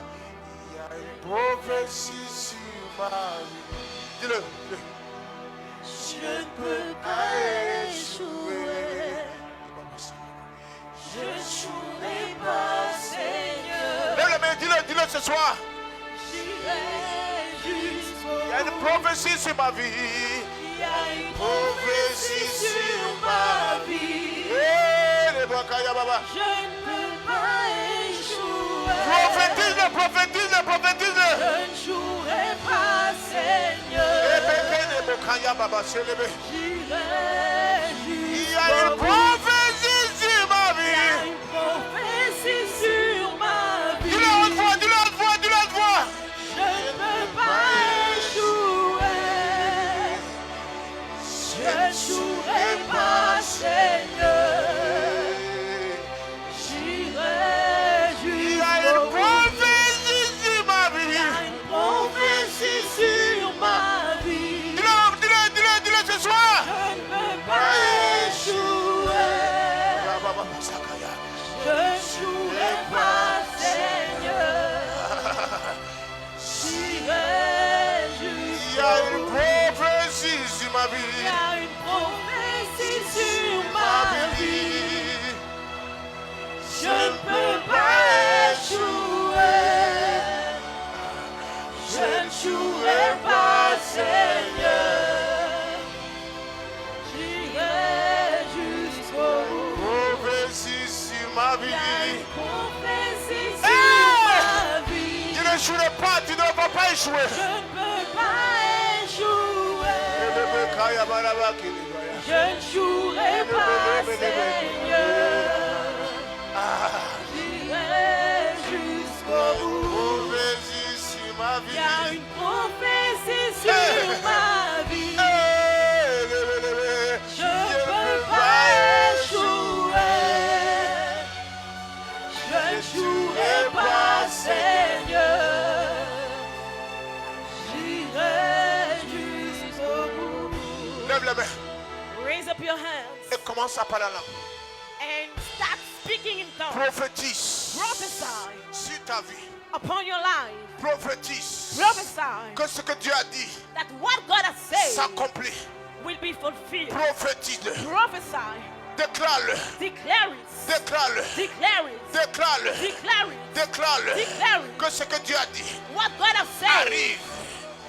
Il y a une prophétie sur ma vie. Dis-le. Dis-le. Je ne peux pas échouer. Je ne jouerai pas, Seigneur. Lève les mains, dis-le ce soir. J'irai jusqu'au Il y a une prophétie sur ma vie. Il y a une prophétie sur ma vie. Eh, les Bakaya Baba. Je ne peux pas échouer. Prophétise-le, prophétise-le, prophétise-le. Je ne jouerai pas, Eh, Seigneur. bébé, les Bakaya Baba, c'est le bébé. J'irai Il y a une jusqu'au bout. prophétie sur ma Il y a vie. une prophétie sur ma vie. Dis-le à haute voix, dis-le à haute voix, dis-le à haute voix. Je ne peux pas échouer. sur ma Il y vie. a une prophétie sur ma vie. Je ne peux pas échouer. Je ne jouerai pas, Seigneur. J'irai jusqu'au bout. Prophétie sur ma Il y a vie. une prophétie sur ma vie. Tu n'échoueras pas, tu ne vas pas échouer. Je ne peux pas échouer. Je ne jouerai pas, Seigneur. J'irai jusqu'au bout. Prophétie sur ma Il y a vie. une prophétie sur ma vie. Je ne peux pas échouer. Je ne jouerai pas, Seigneur. J'irai jusqu'au bout. Lève les mains Raise up your hands et commence à parler en langue. and start speaking in tongues. Prophétise Prophesy sur ta vie. upon your life. Prophétise Prophesy que ce que Dieu a dit that what God has said s'accomplit. will be fulfilled. Prophétise-le. Prophesy. Déclare-le. Declare it. Déclare-le. Declare it. Déclare-le. Declare it. Déclare-le. Declare it. Que ce que Dieu a dit What God has said arrive.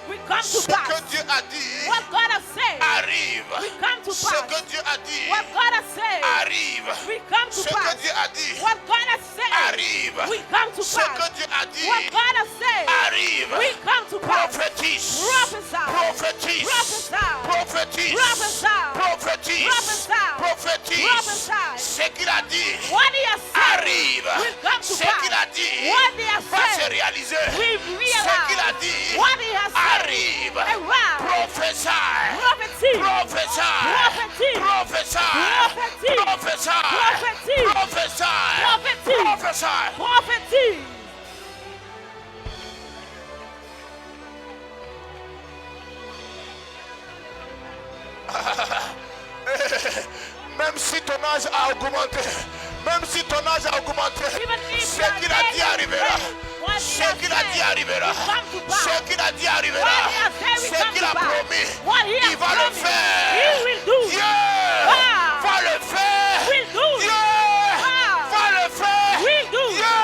will come to Ce que pass. Dieu a dit What God has said arrive. will come to Ce pass. que Dieu a dit What God has said arrive. will come to Ce que pass. Dieu a dit What God has said arrive. will come to Ce que pass. Dieu a dit What God has said arrive. will come to pass. Prophétise. Prophesy. Prophétise. Prophesy. Prophétise. Prophesy. Prophétise. Prophesy. Prophétise. Prophesy. Ce qu'il a dit What he has said arrive. will come to Ce pass. qu'il a dit What he has va se said réaliser. will Ce realize. qu'il a dit What he has said arrive. arrive. Prophesy. Prophecy. Prophesy. Prophecy. Prophesy. Prophecy. Prophesy. Prophecy. Prophesy. Prophecy. Prophesy. Prophecy. Même si ton âge a augmenté, même si ton âge a augmenté, Even if ce your qu'il a dit age has arrivera. increased, what he Ce has qu'il a dit said arrivera. will come to pass. Ce qu'il a dit arrivera. What he has said will Ce come qu'il to a pass. promis, What he has il va le promised, faire. he will do. Dieu Ah. va le faire. Will do it. Dieu Ah. va le faire. Will do it. Dieu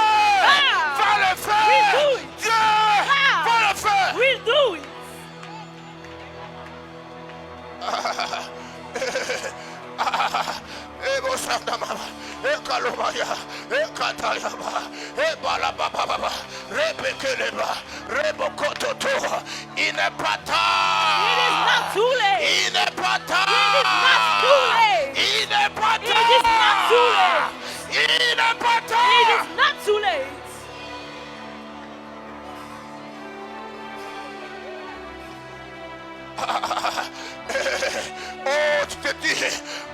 Ah. va le faire. Will do it. Dieu Ah. va le faire. We'll do it. Ebo Sandamama, Ekalomaya, Ekatayaba, Ebalababa, Rebekeleba, Rebokototo. Il n'est pas It is tard. not too late. Il n'est pas tard. It is not too late. Il n'est pas It is not too tard. late. Il n'est pas It tard. is not too late. Oh, tu te dis,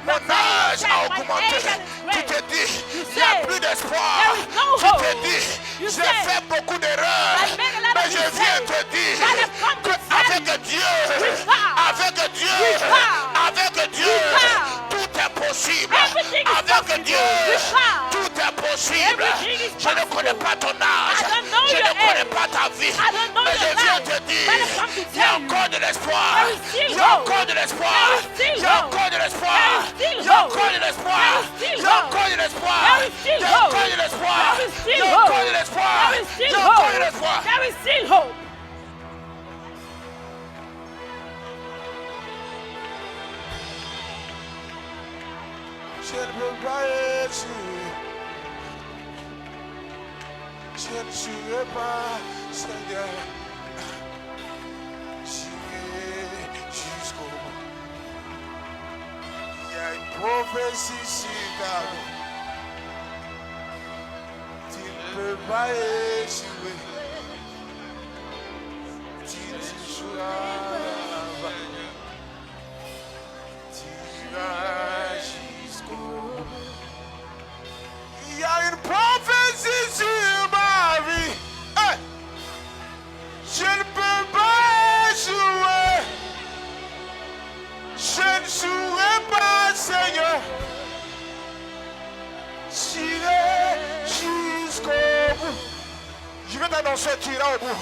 mon âge a augmenté. Tu te dis, il n'y a plus d'espoir. there is no Tu hope. te dis, You j'ai say, fait beaucoup d'erreurs. I made a lot Mais of je viens mistakes. te dire But I've come to tell qu'avec Dieu, with God, avec Dieu, with God, avec Dieu, with God, tout est possible. everything is Avec possible. Dieu, With God, tout est possible. everything is Je ne possible. connais pas ton âge. I don't know Je your ne connais age. pas ta vie. I don't know Mais your je viens life. te dire, But I've come to il y a tell you, encore de l'espoir. there is still Il y a hope. encore de l'espoir. There is still Il y a hope. encore de l'espoir. There is still Il y a hope. encore de l'espoir. There is still Il y a hope. encore de l'espoir. There is still Il y a hope. encore de l'espoir. There is still Il y a hope. encore de l'espoir. There is Il still y a encore de hope. l'espoir. There is still hope. Je ne peux pas échouer. Je ne jouerai pas, Seigneur. J'irai jusqu'au bout. Il y a une prophétie sur ta vie. Tu ne peux pas échouer. Tu échoueras. Tu iras jusqu'au bout. Il y a une prophétie sur ma vie. Hey! Je ne peux pas échouer. Je ne jouerai pas, Seigneur. J'irai jusqu'au bout. Je vais t'annoncer, tu iras au bout.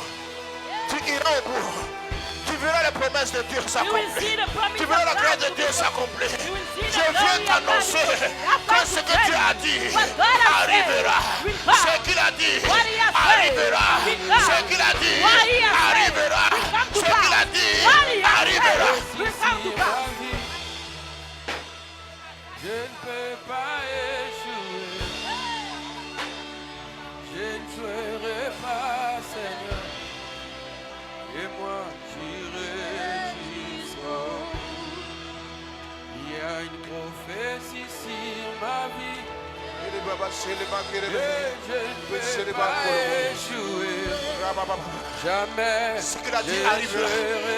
Tu iras au bout. Tu verras les promesses de Dieu You will s'accomplir. see the promise que ce que Dieu a dit arrivera. Ce qu'il a dit arrivera. Ce qu'il a dit arrivera. Ce qu'il a dit arrivera. Je ne peux pas échouer. Je ne serai pas Seigneur. Et moi j'irai jusqu'au bout. Il y a une prophétie sur ma vie. Et je ne peux pas échouer. Jamais. Ce qu'il a dit arrivera.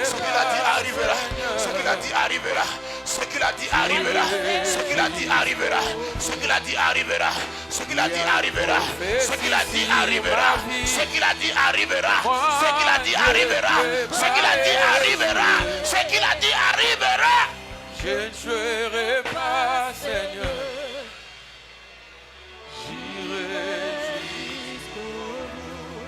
Ce qu'il a dit arrivera. Ce qu'il a dit arrivera. Ce qu'il a dit arrivera. Ce qu'il a dit arrivera. Ce qu'il a dit arrivera. Ce qu'il a dit arrivera. Ce qu'il a dit arrivera. Ce qu'il a dit arrivera. Ce qu'il a dit arrivera. Ce qu'il a dit arrivera. Ce qu'il a dit arrivera. Je ne serai pas Seigneur. J'irai jusqu'au bout.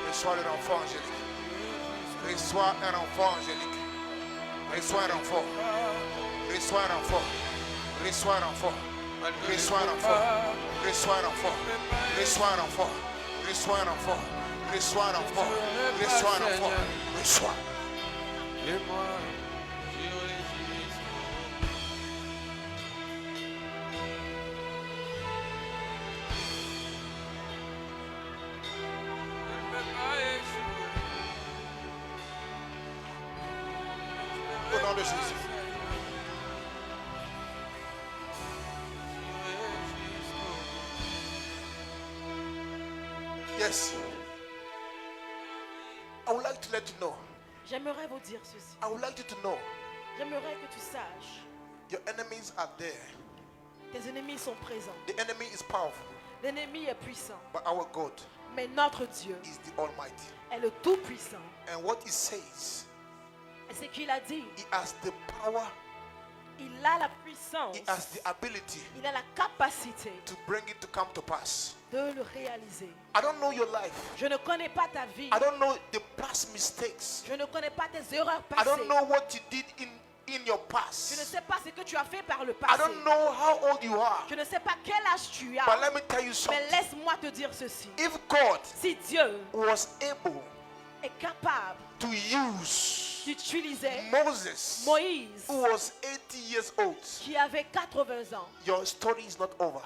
Reçois le renfort angélique. Reçois un renfort angélique. Reçois un renfort. Reçois un renfort. Reçois un renfort. Reçois un renfort. Reçois un renfort. Reçois un renfort. Reçois un renfort. Reçois un renfort. Reçois un renfort. Reçois. Et moi, j'irai jusqu'au bout. Je ne peux pas échouer. Au nom de Jésus. Yes. I would like to let you know. J'aimerais vous dire ceci. I would like you to know. J'aimerais que tu saches. Your enemies are there. Tes ennemis sont présents. The enemy is powerful. L'ennemi est puissant. But our God Mais notre Dieu is the Almighty. est le Tout-Puissant. And what He says, Et ce qu'il a dit, He has the power, il a la puissance, He has the ability il a la capacité to bring it to come to pass. de le réaliser. I don't know your life. Je ne connais pas ta vie. I don't know the past mistakes. Je ne connais pas tes erreurs I passées. don't know what you did in your Je ne past. sais pas ce que tu as fait par le I passé. don't know how old you are. Je ne sais pas quel âge tu as. But let me tell you Mais something. laisse-moi te dire ceci. If God Si Dieu was able est capable to use d'utiliser Moses, Moïse, who was 80 years old, qui avait 80 ans, your story is not over.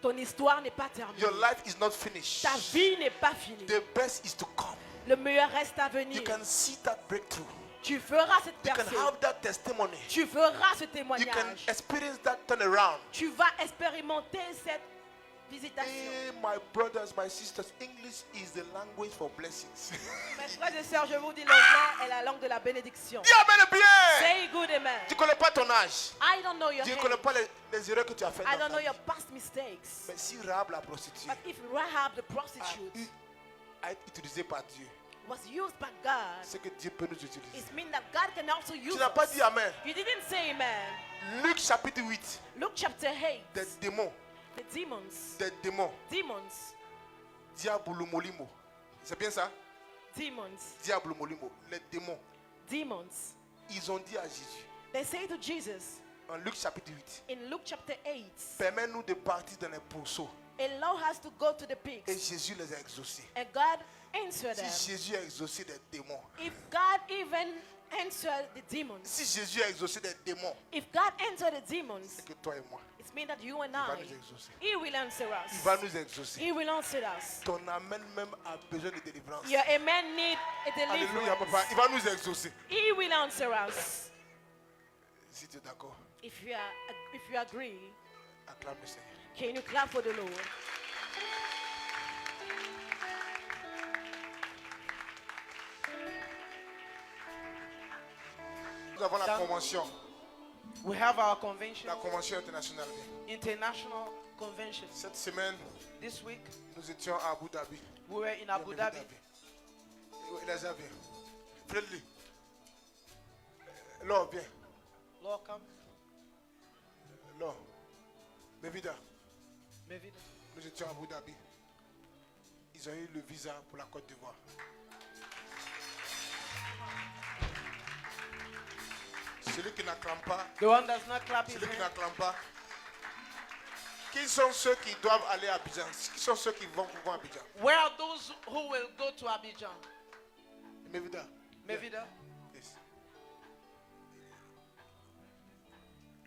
ton histoire n'est pas terminée. Your life is not finished. Ta vie n'est pas finie. The best is to come. Le meilleur reste à You venir. can see that breakthrough. Tu feras cette You can percée. have that testimony. Tu feras ce You can témoignage. experience that turnaround. Tu vas expérimenter cette visitation. Hey, my brothers, my sisters, English is the language for blessings. Mes frères et sœurs, je vous dis, l'anglais est la langue de la bénédiction. Dis amen bien. Say good amen. Tu ne connais pas ton âge. I don't know your Tu ne age. connais pas les erreurs que tu as faites. I dans don't ta know vie. your past mistakes. Mais si Rahab la prostituée But if Rahab the a prostitute été utilisée par Dieu, was used by God, c'est que Dieu peut nous utiliser. it means that God can also use Tu n'as pas us. dit amen. You didn't say amen. Luc chapitre 8, Luke chapter 8. des démons, The demons. des démons, Demons. diable molimo. C'est bien ça? Demons. Diable molimo, les démons. Demons. Ils ont dit à Jésus, They say to Jesus en Luc chapitre 8, in Luke chapter 8, permets-nous de partir dans les pourceaux. allow us to go to the Et pigs. Jésus les a exaucés. And God answered them. Si Jésus a exaucé des démons, If God even answered the demons, si Jésus a exaucé des démons, if God answered the demons, c'est que toi et moi, it means that you and il va I, nous exaucer. He will answer Il us. va nous exaucer. He will answer us. Ton amen même a besoin de délivrance. Your amen need a Alléluia, papa. deliverance. Il va nous exaucer. He will answer us. Si tu es d'accord, If you agree, acclame le Seigneur. can you clap for the Lord? Nous avons la convention, We have our convention, la convention internationale. international convention. Cette semaine, This week, nous étions à Abu Dhabi. we were in Abu Dhabi. Il a bien. Friendly. Lord, viens. Lord, come. Alors, Mevida, Mevida. nous étions à Abu Dhabi. Ils ont eu le visa pour la Côte d'Ivoire. Celui qui n'acclame pas, The one that's not clapping his celui qui hands. n'acclame pas. Qui sont ceux qui doivent aller à Abidjan? Qui sont ceux qui vont pouvoir à Abidjan? Where are those who will go to Abidjan? Mevida. Mevida. Yes.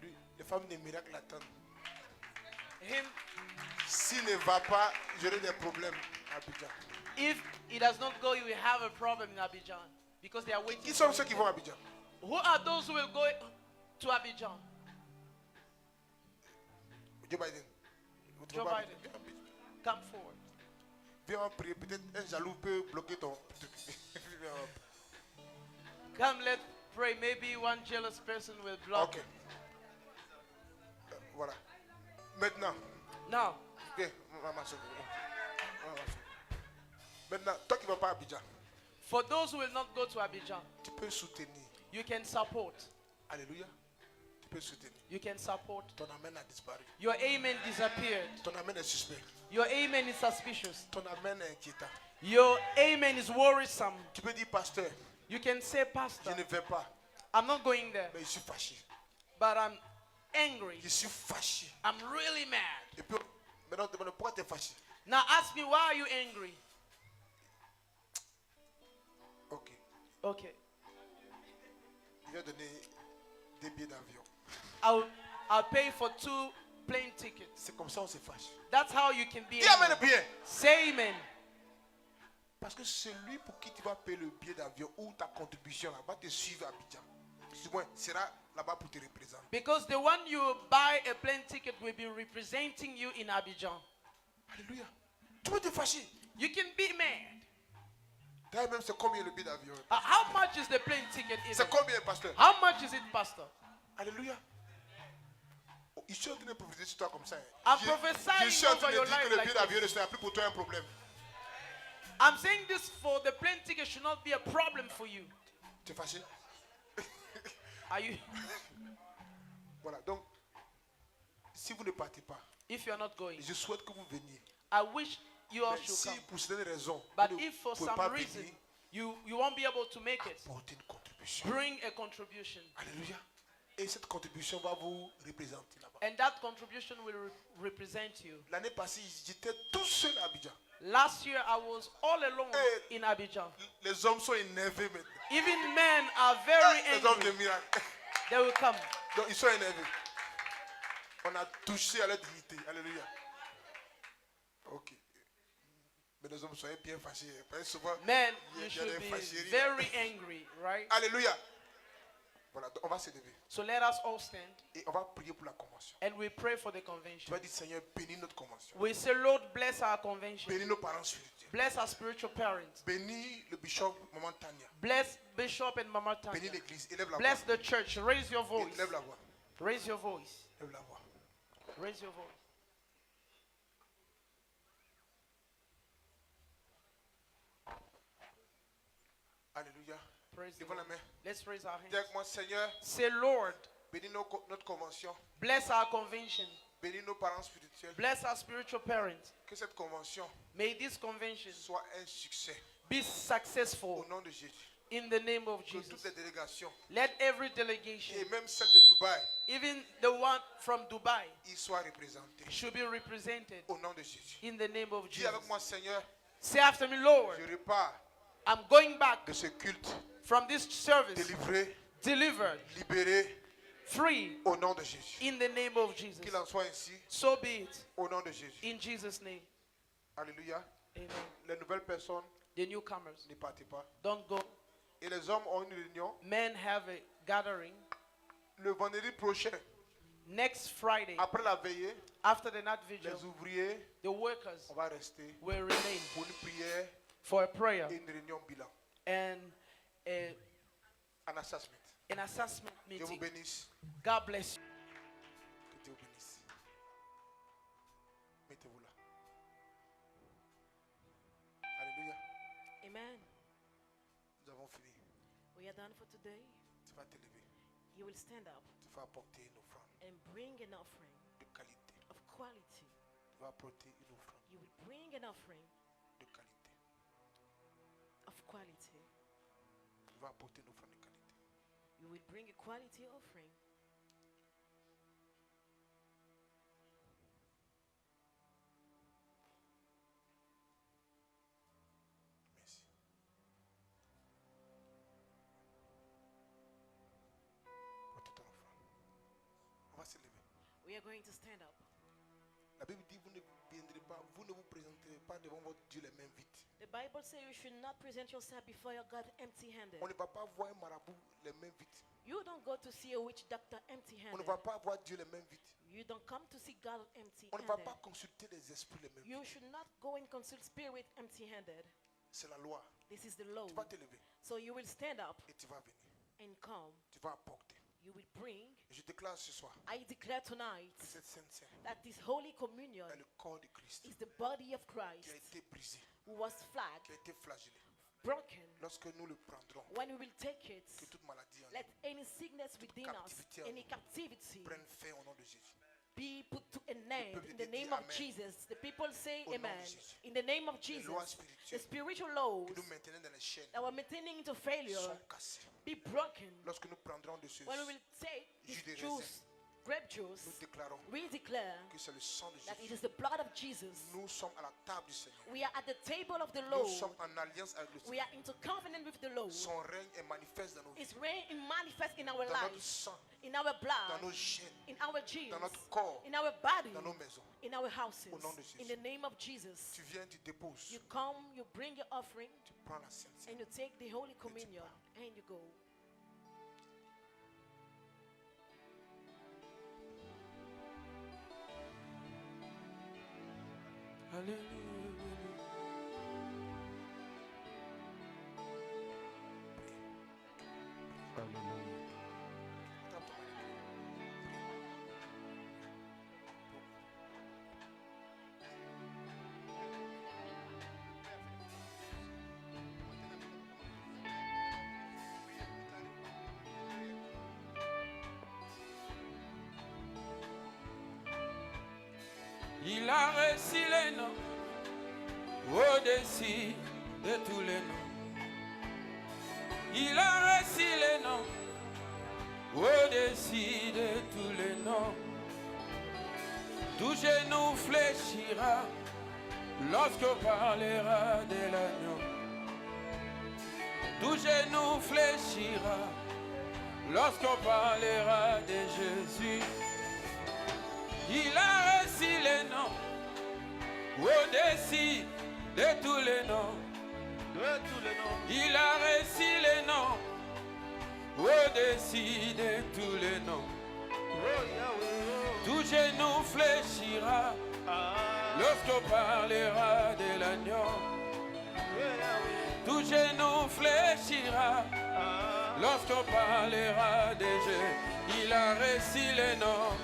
Lui, les femmes des miracles l'attendent. Him, S'il ne va pas, j'aurai des problèmes à Abidjan. if he does not go, he will have a problem in Abidjan because they are waiting. Qui for sont ceux him. qui vont à Abidjan? Who are those who will go to Abidjan? Joe Biden. Vous trouvez Joe pas Biden. Abidjan? Come forward. Viens, on prie. Peut-être un jaloux peut bloquer ton. Come, let's pray. Maybe one jealous person will block. Ok. Voilà. Maintenant, Now, viens, maman, s'il vous plaît. Maintenant, toi qui ne vas pas à Abidjan, for those who will not go to Abidjan, tu peux soutenir. you can support. Alléluia. Tu peux soutenir. You can support. Ton amen a disparu. Your amen disappeared. Ton amen est suspect. Your amen is suspicious. Ton amen est inquiétant. Your amen is worrisome. Tu peux dire, pasteur, You can say, je Pastor, ne vais pas, I'm not going there, mais je suis fâché. but I'm angry. Je suis fâché. I'm really mad. Et puis, maintenant, demande pourquoi tu es fâché. Now ask me, why are you angry? Ok. Okay. Il va donner des billets d'avion. I'll pay for 2 plane tickets. C'est comme ça on se fâche. That's how you can be Dis amen angry. bien. Say amen. Parce que celui pour qui tu vas payer le billet d'avion ou ta contribution là, va te suivre à Abidjan. Du moins, sera là-bas pour te représenter. Because the one you buy a plane ticket will be representing you in Abidjan. Alléluia. Tu peux te fâcher. You can be mad. D'ailleurs, même c'est combien le billet d'avion? How much is the plane ticket? C'est combien, pasteur? How much is it, Pastor? Alléluia. Oh, je suis en train de prophétiser sur toi comme ça. I'm Je prophesying suis en train over de your dire que life le like billet d'avion this. ne sera plus pour toi un problème. I'm saying this for the plane ticket should not be a problem for you. Tu es fâché? Are you? Voilà, donc, si vous ne partez pas, If you're not going, je souhaite que vous veniez. I wish you all Mais should si come. pour certaines raisons, But vous ne if for pouvez some pas reason venir, you won't be able to make it, apportez une contribution. bring a contribution. Alléluia. Et cette contribution va vous représenter là-bas. And that contribution will represent you. L'année passée, j'étais tout seul à Abidjan. Last year I was all alone Hey. in Abidjan. Les hommes sont énervés maintenant. Even men are very Les hommes de angry. miracle. They will come. Donc ils sont énervés. On a touché à leur dignité. Alléluia. Ok. Mais les hommes soyez bien fâchés. Parce que souvent, Men, il y a you should des be fâcheries là. very angry, right? Alléluia. Voilà, donc on va se lever. So let us all stand Et on va prier pour la convention. and we pray for the Tu convention. vas dire, Seigneur, bénis notre convention. We say, Lord, bless our convention. Bénis nos parents spirituels. Bless our spiritual parents. Bénis le bishop, Maman Tania. Bless Bishop and Mama Bénis Tanya. l'église. Élève la Bless voix. the church. Raise your voice. Élève la voix. Raise your voice. Élève la voix. Raise your voice. Alléluia. Praise the Levons la Lord. main. Let's raise our hands. Dis avec moi, Seigneur, Say, Lord, bénis notre convention. bless our convention. Bénis nos parents spirituels. Bless our spiritual parents. Que cette convention May this convention soit un succès. be Au successful nom de Jésus. in the name of Que toutes Jesus. les délégations, Let every delegation, et même celle de Dubaï, even the one from Dubai, y soient représentées. should be represented Au nom de Jésus. in the name of Dis Jesus. avec moi, Seigneur, Say after me, Lord, je repars I'm going back de ce culte from this service délivré, delivered, libéré, free, au nom de Jésus. in the name of Jesus. Qu'il en soit ainsi, So be it, au nom de Jésus. in Jesus' name. Alléluia. Amen. Les nouvelles personnes, The newcomers, ne partez pas. don't go. Et les hommes ont une réunion Men have a gathering le vendredi prochain, next Friday après la veillée. after the night vigil. Les ouvriers, The workers on va rester will remain pour une prière for a prayer et une réunion bilan. and Un assessment. an assessment Dieu vous meeting. bénisse. God bless you. Que Dieu vous bénisse. Mettez-vous là. Alléluia. Amen. Nous avons fini. We are done for today. Tu vas te lever. You will stand up Tu vas apporter une offrande and bring an offering de qualité. of quality. Tu vas apporter une offrande You will bring an offering de qualité. of quality. Tu vas apporter une offrande de qualité. You will bring a quality offering. Merci. Portez ton offrande. On va se lever. We are going to stand up. La Bible dit, vous ne viendrez pas, vous ne vous présenterez pas devant votre Dieu les mains vides. The Bible says you should not present yourself before your God empty-handed. On ne va pas voir un marabout les mains vides. You don't go to see a witch doctor On ne empty-handed. va pas voir Dieu les mains vides. You don't come to see God On ne va empty-handed. pas consulter les esprits les mains You vides. should not go and consult spirit empty-handed. C'est la loi. This is the law. Tu vas te lever So you will stand up et tu vas venir. and come. Tu vas apporter. You will bring. Et je déclare ce soir I declare tonight que cette sainte Seine that this Holy Communion est le corps de Christ is the body of qui a Christ été brisé, who was qui a flagged, été flagellé. broken. Lorsque nous le prendrons, When we will take que it, toute maladie en let any sickness within us, captivité en any nous captivity, prenne fin au nom de Jésus. be put to an end peuple in the dit name of Amen. Jesus. The people say Au nom de amen. Jésus. In the name of Les lois Jesus. The spirituelles spiritual laws que nous maintenons dans les chaînes that were maintaining into failure sont cassées. be broken. Lorsque nous prendrons de ce When we will take jus this de juice, grape nous juice, déclarons we declare que c'est le sang de that it Jésus. is the blood of Jesus. Nous sommes à la table du Seigneur. We are at the table of the Nous Lord. sommes en alliance avec le We Seigneur. are into covenant with the Lord. Son règne est manifeste dans nos vies, It's reign and manifest in our dans notre lives, sang, in our dans blood, nos chaînes, in our genes, dans notre corps, in our body, dans nos maisons. in our houses. Au nom de Jésus. In the name of Jesus. Tu viens, tu déposes, You come, you bring your offering, tu prends la Sainte Seine. and you take the Holy Communion, and you go. Tape ton mari. Il a reçu les noms au-dessus de tous les noms. Il a reçu les noms au-dessus de tous les noms. Tout genou fléchira lorsqu'on parlera de l'agneau. Tout genou fléchira lorsqu'on parlera de Jésus. Il a reçu les noms au-dessus de tous les noms. Il a reçu les noms au-dessus de tous les noms. Tout genou fléchira lorsqu'on parlera de l'agneau. Tout genou fléchira lorsqu'on parlera de Jésus. Il a reçu les noms